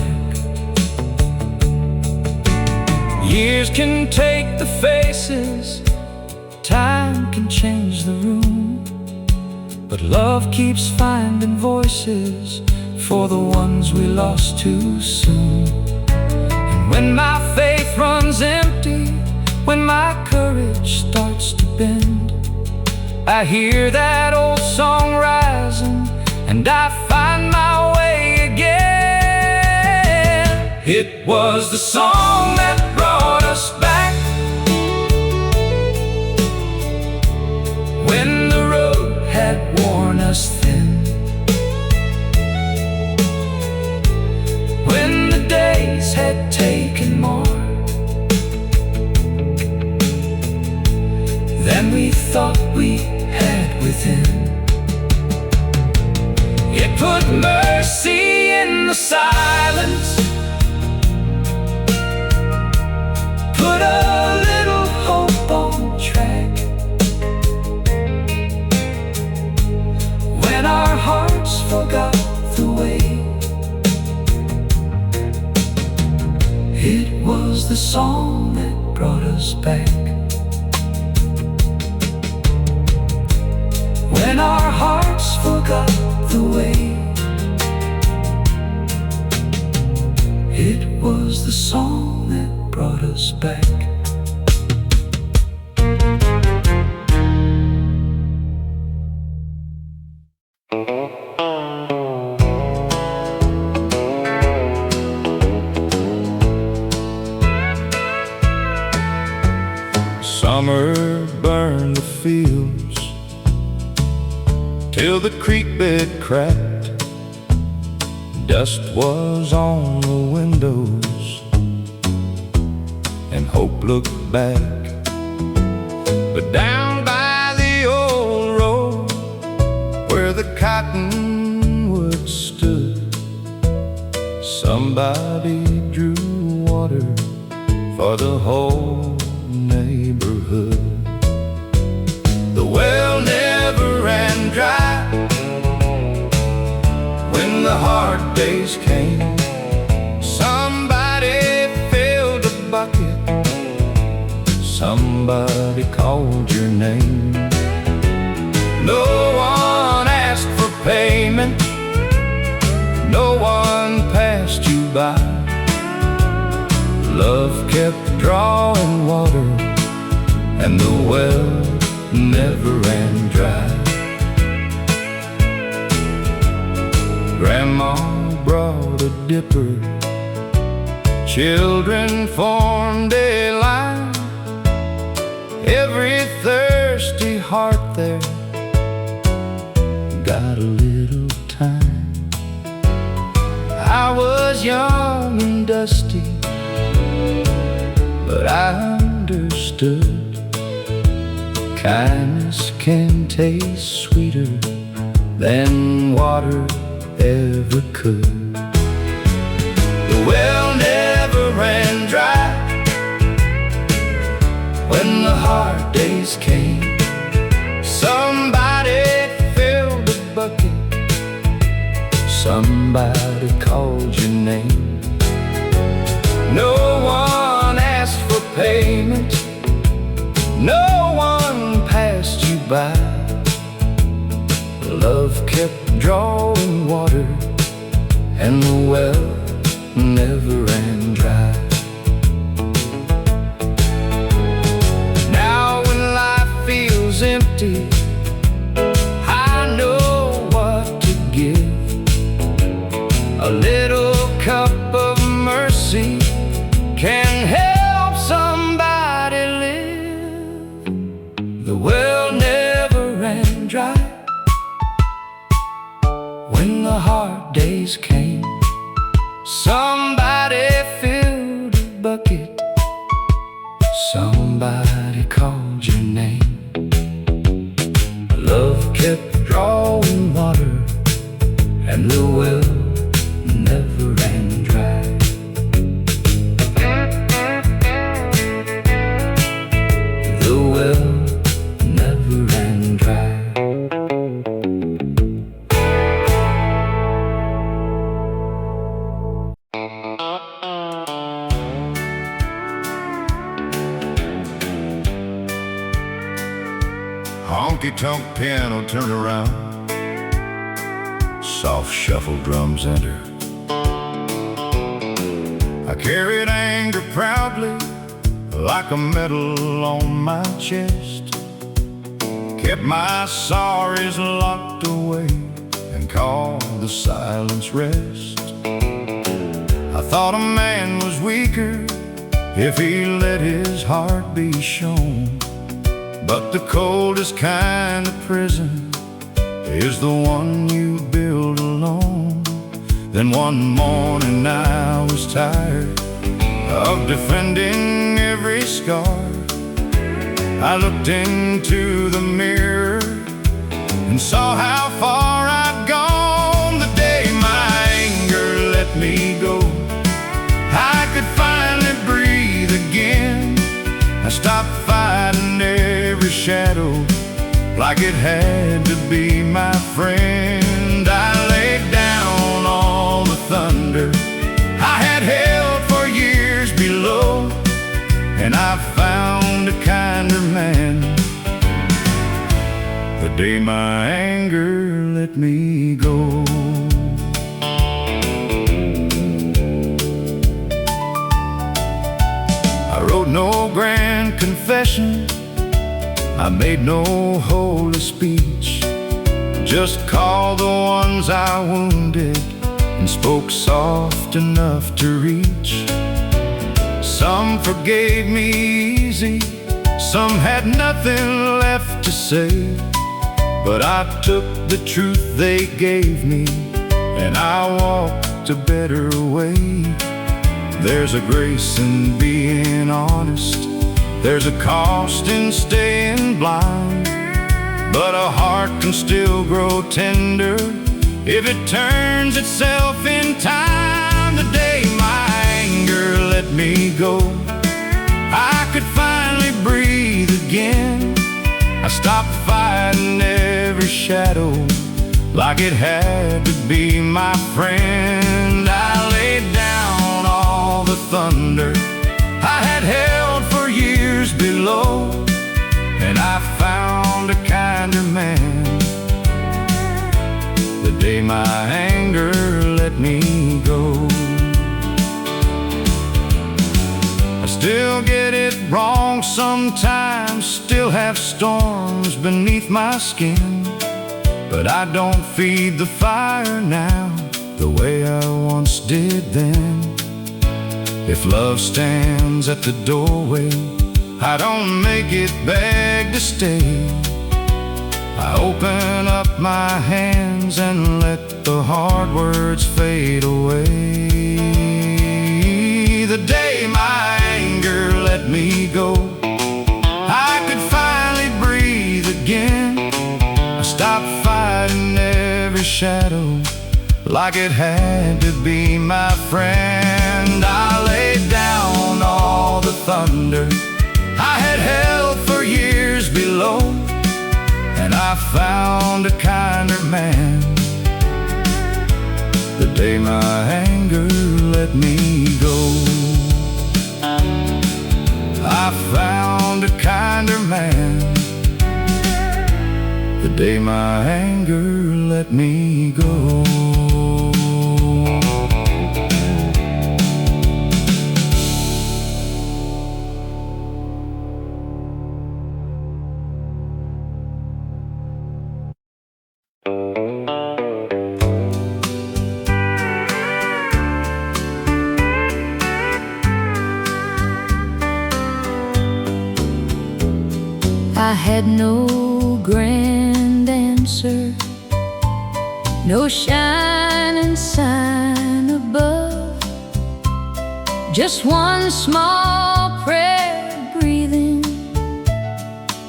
Years can take the faces, time can change the room, but love keeps finding voices for the ones we lost too soon. And when my faith runs empty, when my courage starts to bend, I hear that old song rising and I find my way again. It was the song that brought us back when the road had worn us thin, when the days had taken more than we thought we had within. It put mercy in the silence, put a little hope on track, when our hearts forgot the way. It was the song that brought us back when our hearts forgot the way. It was the song that brought us back. Summer burned the fields till the creek bed cracked. Dust was on the windows and hope looked back. But down by the old road where the cottonwood stood, somebody drew water for the whole neighborhood. The well never ran dry when the hard days came. Somebody filled a bucket, somebody called your name. No one asked for payment, no one passed you by. Love kept drawing water and the well never ran dry. Grandma brought a dipper, children formed a line. Every thirsty heart there got a little time. I was young and dusty, but I understood kindness can taste sweeter than water ever could. The well never ran dry when the hard days came. Somebody filled a bucket, somebody called your name. No one asked for payment, drawing water, and the well never ran dry. Now when life feels empty, I know what to give. A little cup of mercy can help somebody live. The well never ran dry when the hard days came. Somebody filled a bucket, somebody called your name. Love kept drawing water, and the well never ran dry. The well never ran dry. Honky Tonk piano turned around, soft shuffle drums enter. I carried anger proudly like a medal on my chest, kept my sorries locked away and called the silence rest. I thought a man was weaker if he let his heart be shown, but the coldest kind of prison is the one you build alone. Then one morning I was tired of defending every scar. I looked into the mirror and saw how far I'd gone. The day my anger let me go, I could finally breathe again. I stopped fighting every shadow like it had to be my friend. I laid down all the thunder I had held for years below, and I found a kinder man the day my anger let me go. I wrote no grand confession, I made no holy speech, just called the ones I wounded and spoke soft enough to reach. Some forgave me easy, some had nothing left to say, but I took the truth they gave me and I walked a better way. There's a grace in being honest, there's a cost in staying blind, but a heart can still grow tender if it turns itself in time. The day my anger let me go, I could finally breathe again. I stopped fighting every shadow like it had to be my friend. I laid down all the thunder I had held for years below, and I found a kinder man the day my anger let me go. I still get it wrong sometimes, still have storms beneath my skin, but I don't feed the fire now the way I once did then. If love stands at the doorway, I don't make it beg to stay. I open up my hands and let the hard words fade away. The day my anger let me go, I could finally breathe again. I stopped fighting every shadow like it had to be my friend. I laid down all the thunder I had held for years below, and I found a kinder man the day my anger let me go. I found a kinder man the day my anger let me go. I had no grand answer, no shining sign above, just one small prayer breathing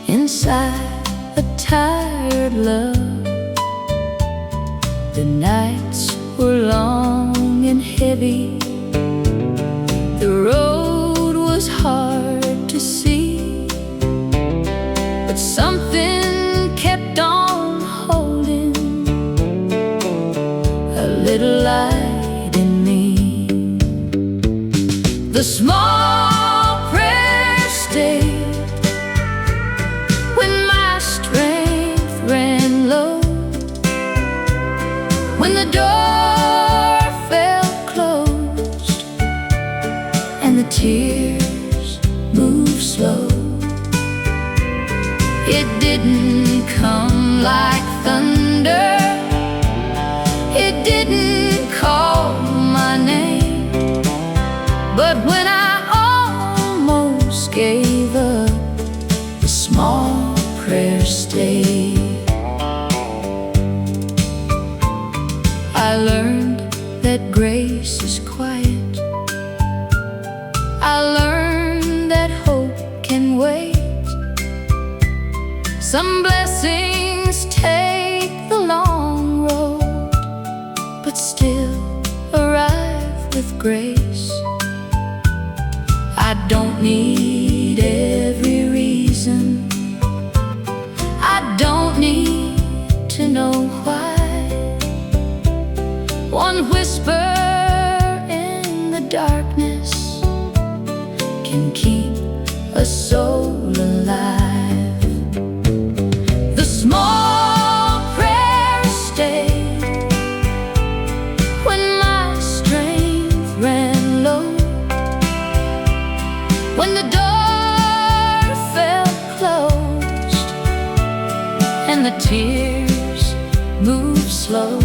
inside a tired love. The nights were long and heavy, the road was hard to see, but something kept on holding a little light in me. The small prayer stayed when my strength ran low, when the door felt closed and the tears moved slow. It didn't come like thunder, it didn't call my name, but when I almost gave up, the small prayer stayed. I learned that grace is quiet, I learned that hope can wait. Some blessings take the long road, but still arrive with grace. I don't need every reason, I don't need to know why. One whisper in the darkness can keep a soul alive. The small prayer stayed when my strength ran low, when the door felt closed and the tears moved slow.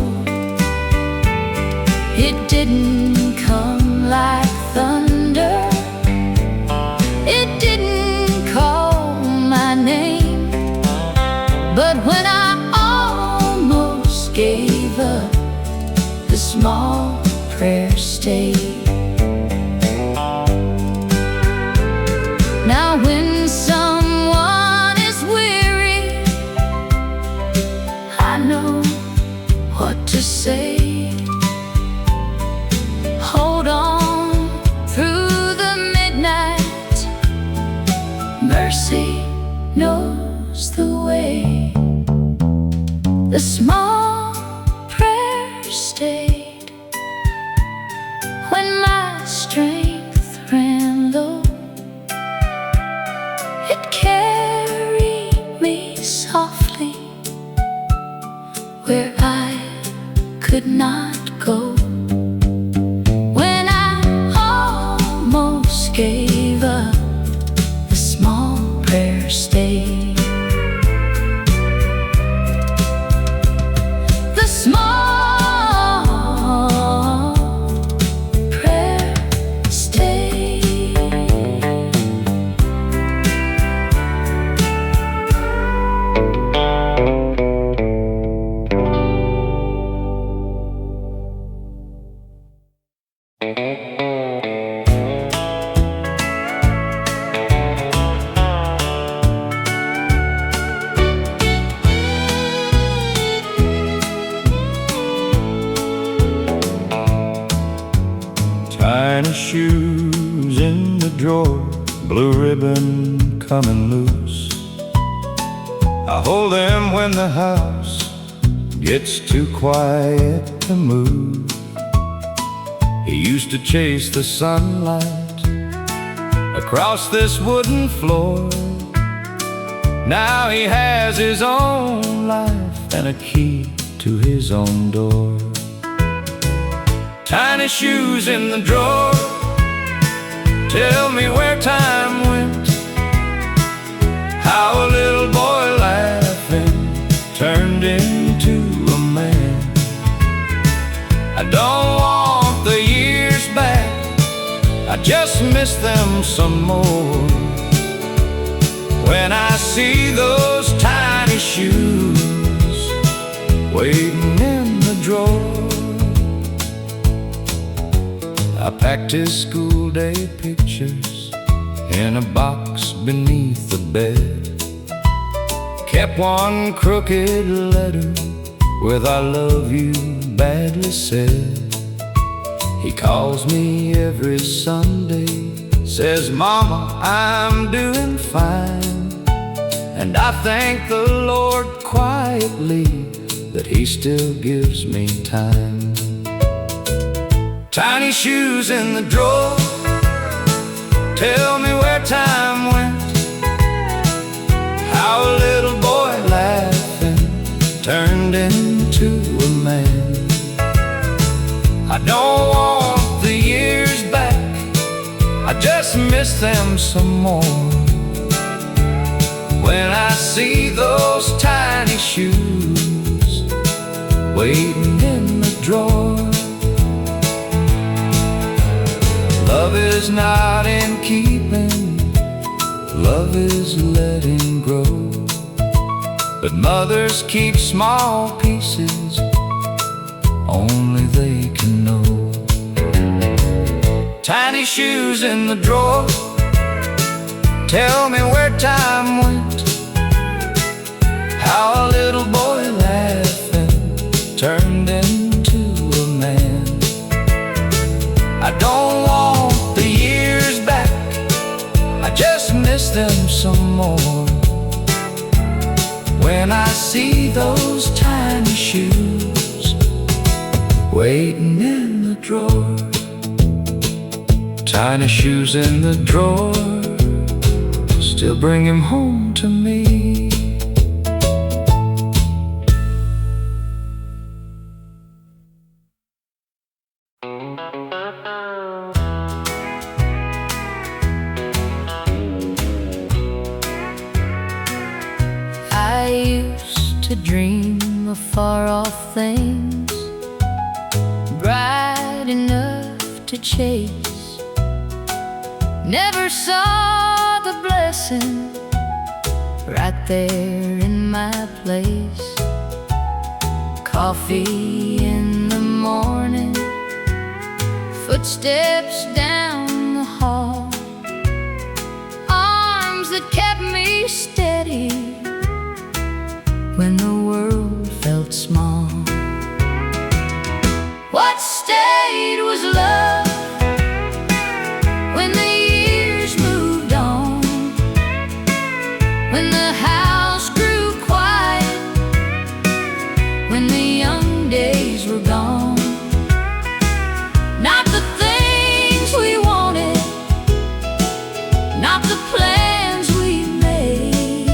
It didn't come like thunder, it didn't call my name, but when I almost gave up, the small prayer stayed. Now when someone is weary, I know what to say. Hold on through the midnight, mercy knows the way. The small prayer stayed when my strength ran low. It carried me softly where I could not go. When I almost gave up, the small prayer stayed. The small prayer stayed. Tiny shoes in the drawer, blue ribbon coming loose. I hold them when the house gets too quiet to move. He used to chase the sunlight across this wooden floor. Now he has his own life and a key to his own door. Tiny shoes in the drawer, tell me where time went. How a little boy laughing turned into a man. I don't want the years back, I just miss them some more. When I see those tiny shoes waiting in the drawer. I packed his school day pictures in a box beneath the bed. Kept one crooked letter with I love you badly said. He calls me every Sunday, says, Mama, I'm doing fine. And I thank the Lord quietly that He still gives me time. Tiny shoes in the drawer, tell me where time went. How a little boy laughing turned into a man. I don't want the years back, I just miss them some more. When I see those tiny shoes waiting in the drawer. Love is not in keeping, love is letting grow. But mothers keep small pieces, only they can know. Tiny shoes in the drawer, tell me where time went. How a little boy laughing turned into a man. I don't want the years back, I just miss them some more. When I see those tiny shoes waiting in the drawer. Tiny shoes in the drawer still bring him home to me. I used to dream of far-off things, bright enough to chase. Never saw the blessing right there in my place. Coffee in the morning, footsteps down the hall, arms that kept me steady when the world felt small. What stayed was love when the years moved on, when the house grew quiet, when the young days were gone. Not the things we wanted, not the plans we made.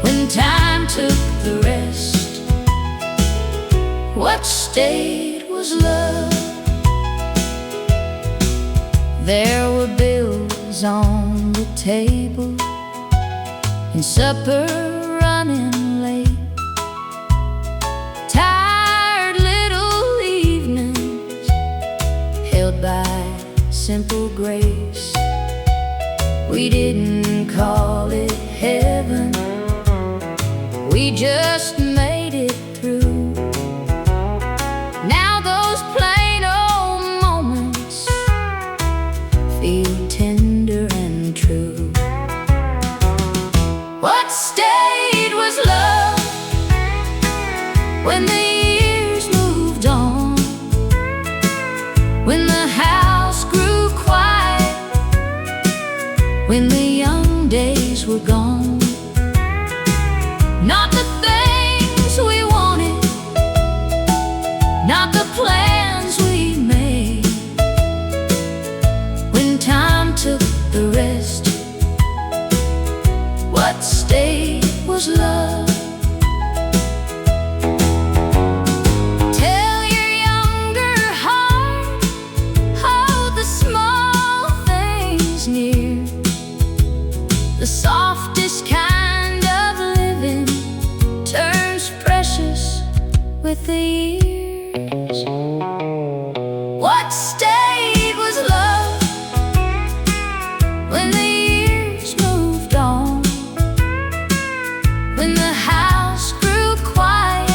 When time took the rest, what stayed was love. There were bills on the table and supper running late. Tired little evenings held by simple grace. We didn't call it heaven, we just made it through. Now those plain old moments feel tender and true. What stayed was love when the years moved on, when the house grew quiet, when the young days were gone. Not the things we wanted, not the plans we made. When time took the rest, what was love. Tell your younger heart, hold the small things near. The softest kind of living turns precious with the years. What stayed was love when the years moved on, when the house grew quiet,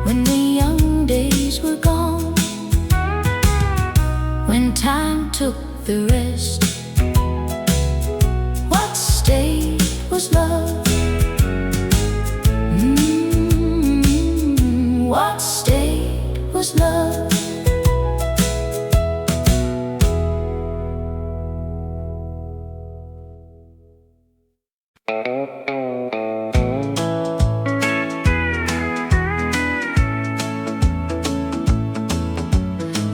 when the young days were gone, when time took the rest. What stayed was love. What stayed was love.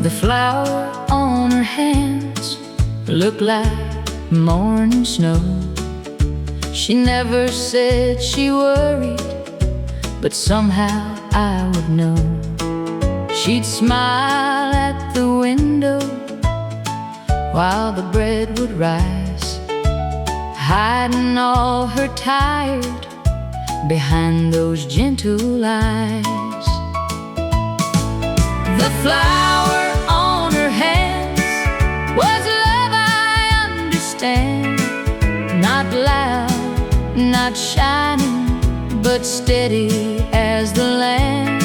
The flower on her hands looked like morning snow. She never said she worried, but somehow I would know. She'd smile at the window while the bread would rise, hiding all her tired behind those gentle eyes. The flower on her hands was love, I understand. Not loud, not shining, but steady as the land.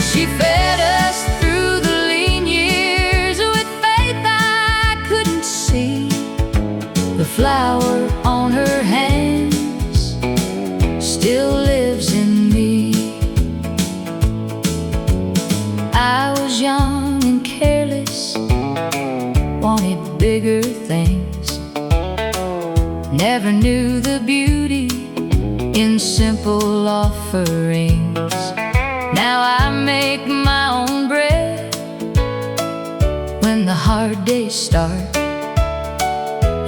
She fed us through the lean years with faith I couldn't see. The flower on her hands still lives in me. I was young and careless, wanted bigger things, never knew the beauty in simple offerings. Now I make my own bread when the hard days start,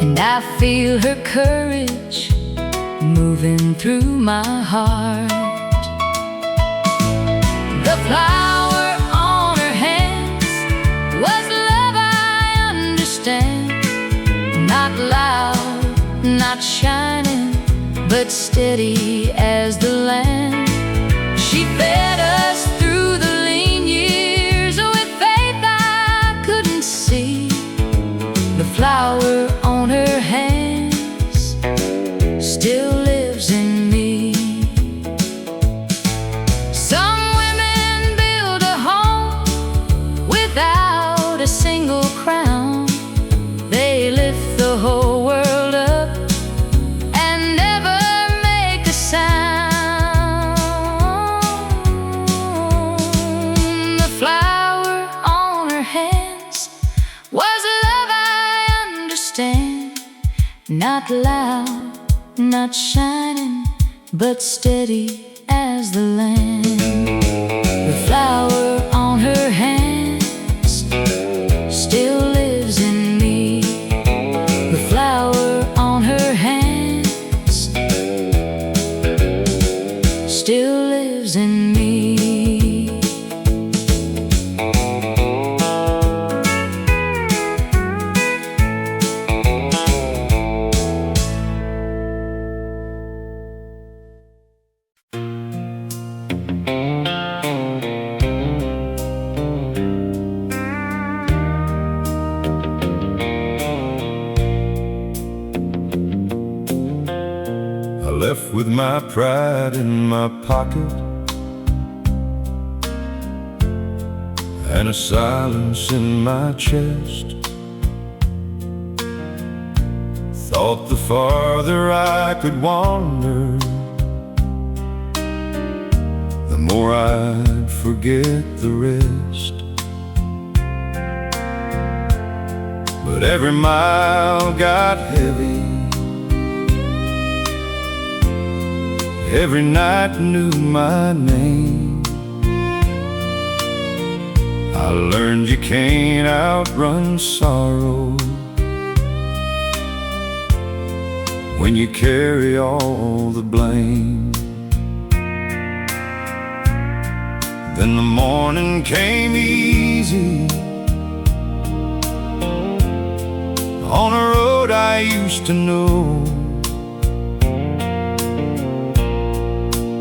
and I feel her courage moving through my heart. The flower on her hands was love, I understand. Not loud, not shining, but steady as the land. She fed us through the lean years with faith I couldn't see. The flower on her hands still lives in me. Some women build a home without a single crown. They lift the whole world up and never make a sound. The flower on her hands was love, I understand. Not loud, not shining, but steady as the land. The flower on her hands still lives in me. The flower on her hands still lives in me. Left with my pride in my pocket and a silence in my chest. Thought the farther I could wander, the more I'd forget the rest. But every mile got heavy, every night knew my name. I learned you can't outrun sorrow, when you carry all the blame. Then the morning came easy on a road I used to know,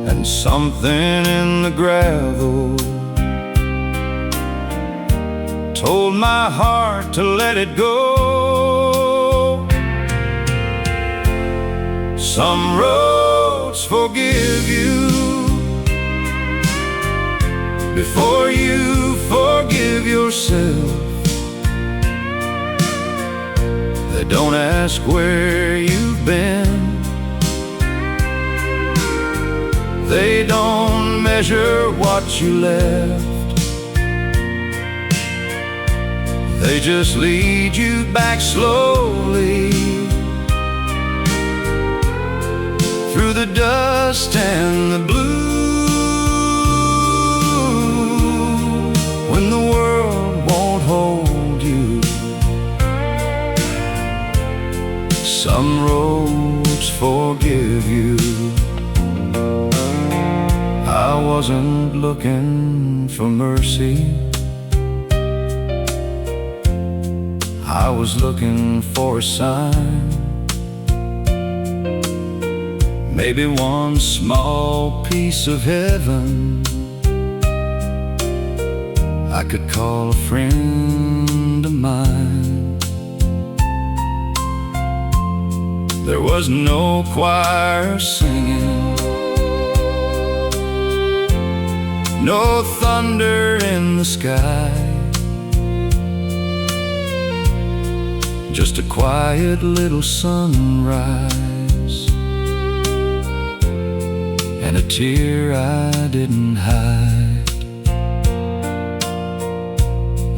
and something in the gravel told my heart to let it go. Some roads forgive you before you forgive yourself. They don't ask where you've been. They don't measure what you left. They just lead you back slowly through the dust and the blue, when the world won't hold you. Some roads forgive you. I wasn't looking for mercy, I was looking for a sign. Maybe one small piece of heaven I could call a friend of mine. There was no choir singing, no thunder in the sky, just a quiet little sunrise and a tear I didn't hide.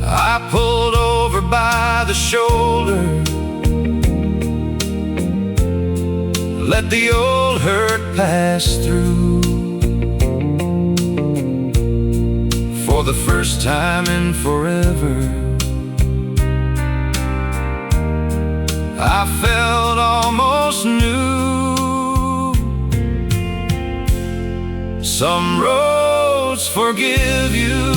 I pulled over by the shoulder, let the old hurt pass through. For the first time in forever, I felt almost new. Some roads forgive you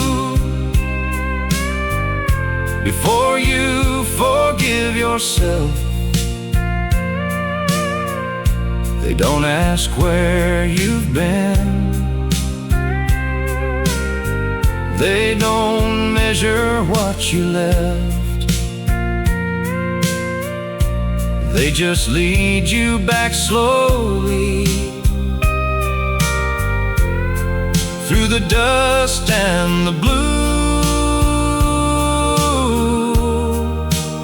before you forgive yourself. They don't ask where you've been. They don't measure what you left. They just lead you back slowly through the dust and the blue,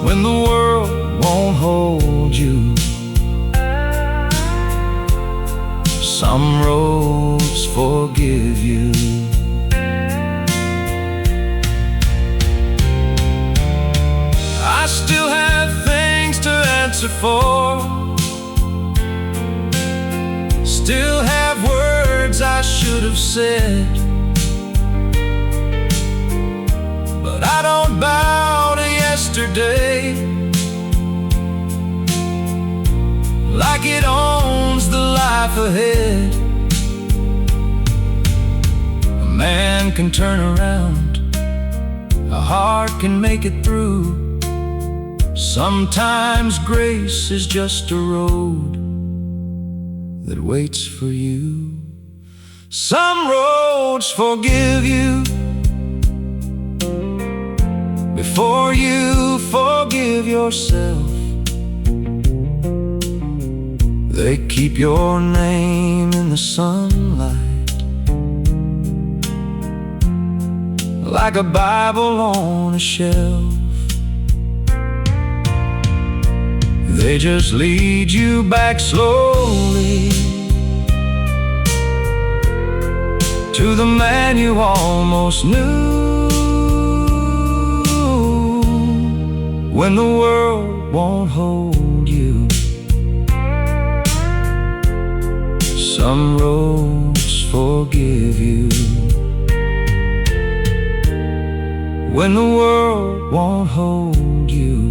when the world won't hold you. Some roads forgive you. I still have things to answer for, still have words I should have said, but I don't bow to yesterday like it owns the life ahead. A man can turn around, a heart can make it through. Sometimes grace is just a road that waits for you. Some roads forgive you before you forgive yourself. They keep your name in the sunlight like a Bible on a shelf. They just lead you back slowly to the man you almost knew, when the world won't hold you. Some roads forgive you when the world won't hold you.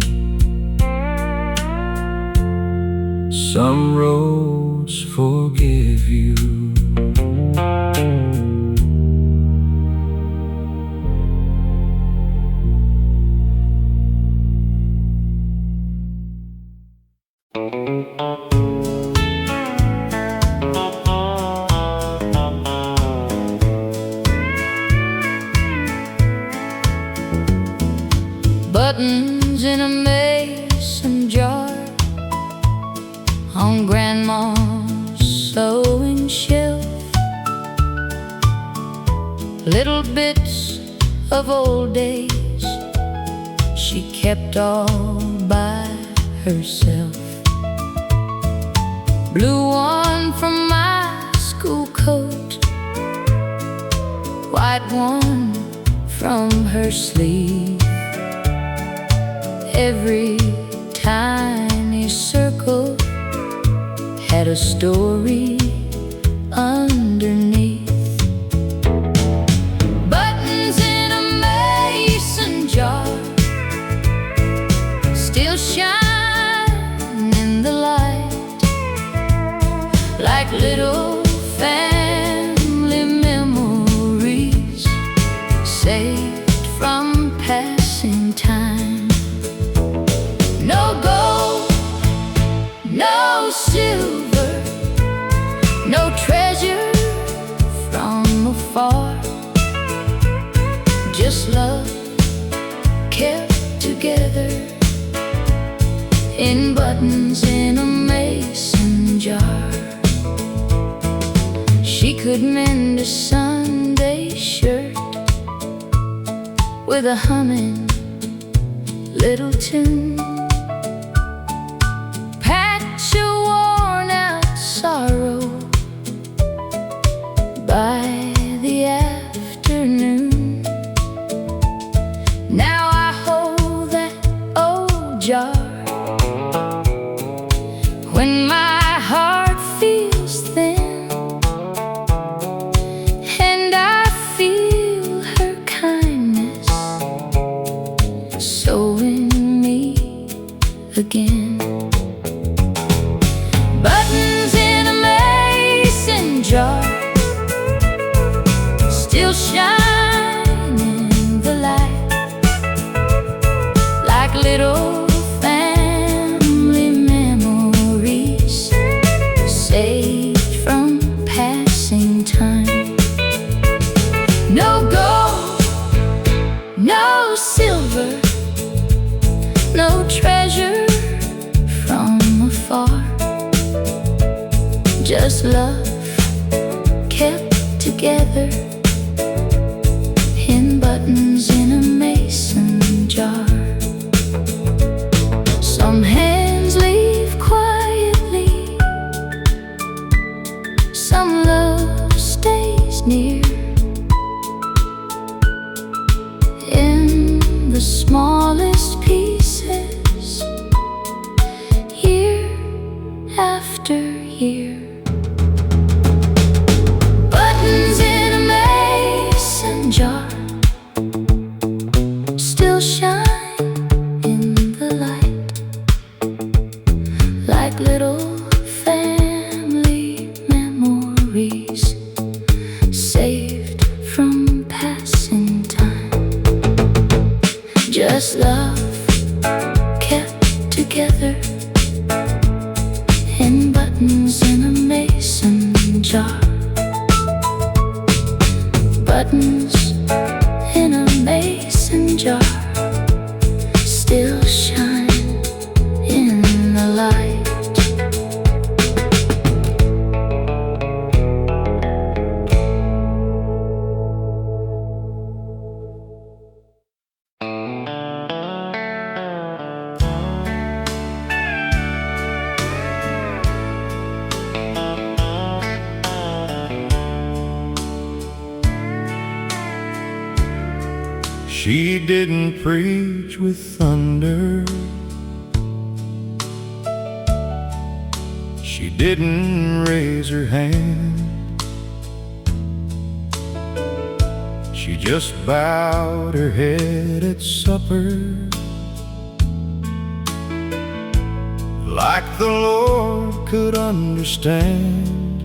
some roads forgive you. Buttons in a mason jar on Grandma's sewing shelf, little bits of old days she kept all by herself. Blue one from my school coat, white one from her sleeve. Every tiny circle had a story underneath. Buttons in a mason jar still shine in the light, like little family memories saved from passing time. No gold, no silver, no treasure from afar, just love kept together in buttons in a mason jar. She could mend a Sunday shirt with a humming little tune, patch a worn out sorrow by the afternoon. Now I hold that old jar when my heart feels thin, and I feel her kindness sewing me again. Buttons in a mason jar still shine in the light, like little family memories saved from passing time. No gold, no silver, no treasure from afar, just love kept together in buttons in a mason jar. Some hands leave quietly, some love stays near, in the smallest pieces, year after year. Buttons in a mason jar still shine in the light, like little family memories saved from passing time. Just love kept together in buttons in a mason jar. Buttons in a mason jar still shine in the light. She didn't preach with thunder, she didn't raise her hand, she just bowed her head at supper, like the Lord could understand.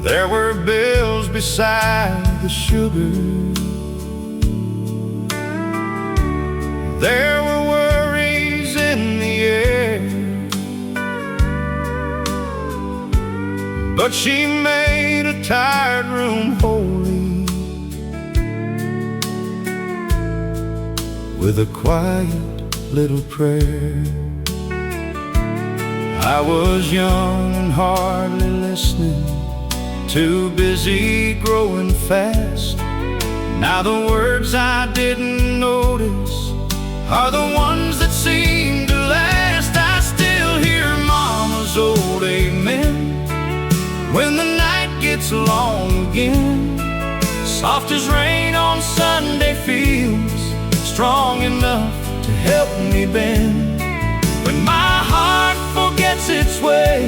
There were bills beside the sugar. There were worries in the air. But she made a tired room holy with a quiet little prayer. I was young and hardly listening, too busy growing fast. Now the words I didn't notice are the ones that seem to last. I still hear Mama's old amen when the night gets long again. Soft as rain on Sunday feels strong enough to help me bend. When my heart forgets its way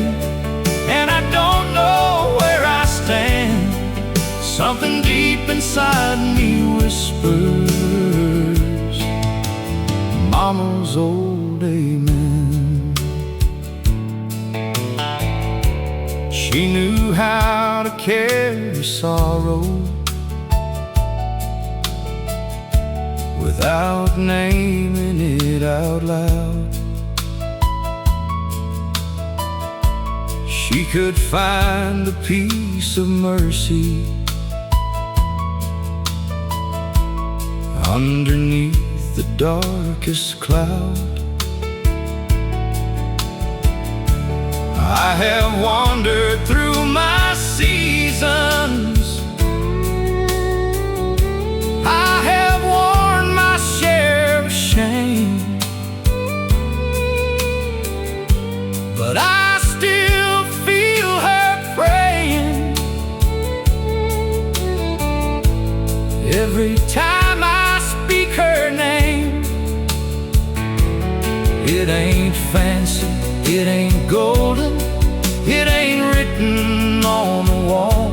and I don't know where I stand, something deep inside me whispers Mama's old amen. She knew how to carry sorrow without naming it out loud. She could find a piece of mercy underneath the darkest cloud. I have wandered through my seasons. I have worn my share of shame, but I still feel her praying every time I speak her name. It ain't fancy, it ain't golden, it ain't written on the wall.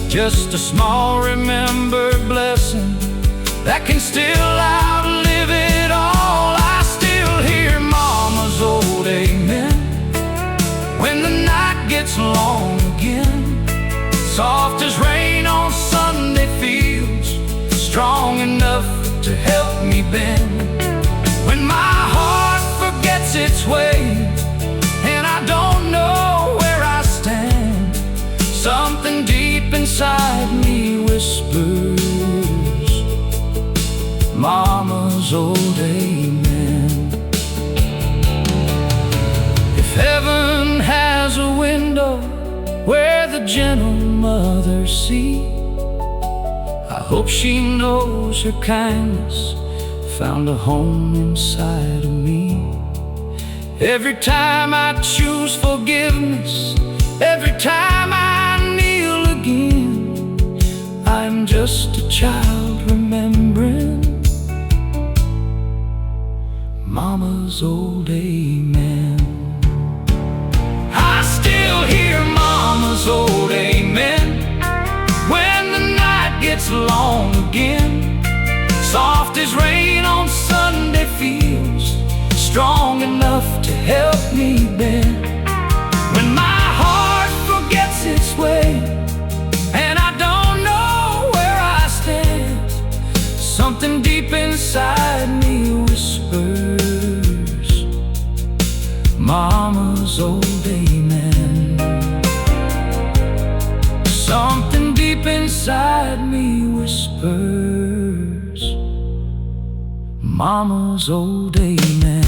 Just a small remembered blessing that can still outlive it all. I still hear Mama's old amen when the night gets long again. Soft as rain on Sunday feels strong enough to help me bend. When my heart forgets its way and I don't know where I stand, something deep inside me whispers Mama's old amen. If heaven has a window where the gentle mothers see, I hope she knows her kindness found a home inside of me. Every time I choose forgiveness, every time I kneel again, I'm just a child remembering Mama's old amen. I still hear Mama's old amen when the night gets long again. Soft as rain on Sunday feels strong enough to help me bend. When my heart forgets its way and I don't know where I stand, something deep inside me whispers Mama's old amen. Something deep inside me whispers Mama's old amen.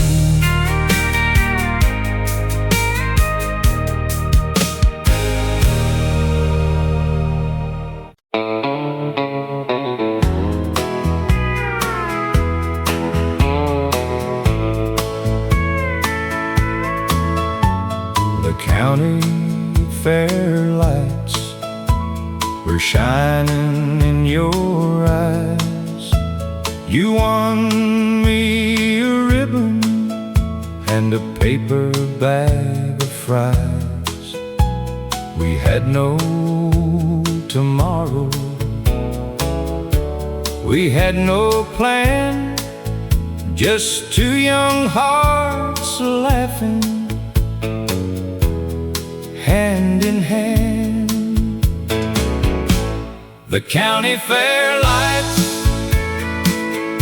County fair lights were shining in your eyes. You won me a ribbon and a paper bag of fries. We had no tomorrow, we had no plan, just two young hearts laughing hand in hand. The county fair lights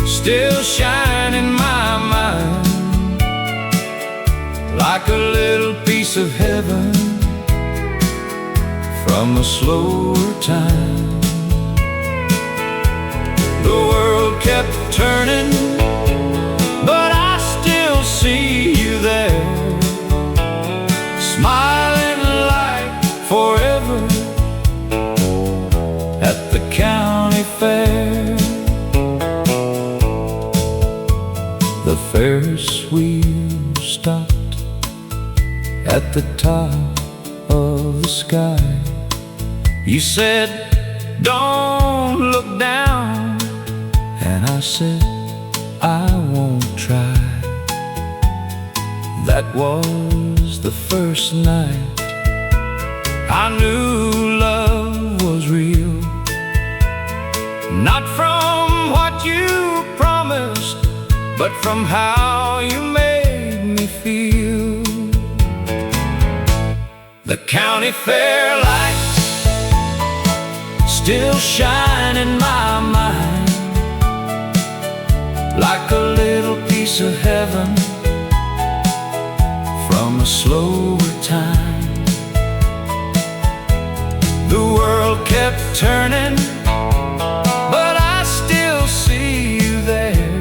still shine in my mind, like a little piece of heaven from a slower time. The world kept turning, but I still see you there, smiling like forever at the county fair. The Ferris wheel stopped at the top of the sky. You said, "Don't look down," and I said, "I won't try." That was the first night I knew love was real, not from what you promised, but from how you made me feel. The county fair lights still shine in my mind, like a little piece of heaven from a slower time. The world kept turning, but I still see you there,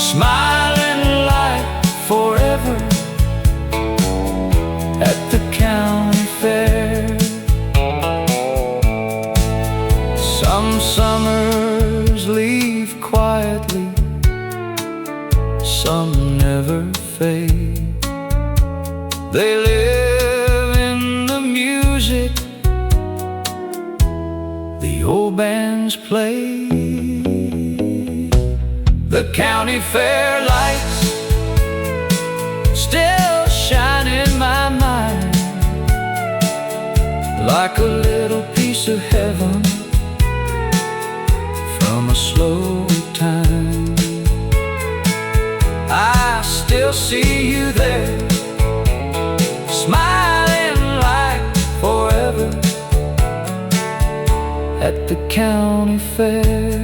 smiling like forever at the county fair. Some summers leave quietly, some never fade. They live in the music the old bands play. The county fair lights still shine in my mind, like a little piece of heaven from a slow time. I still see you there, smiling like forever at the county fair.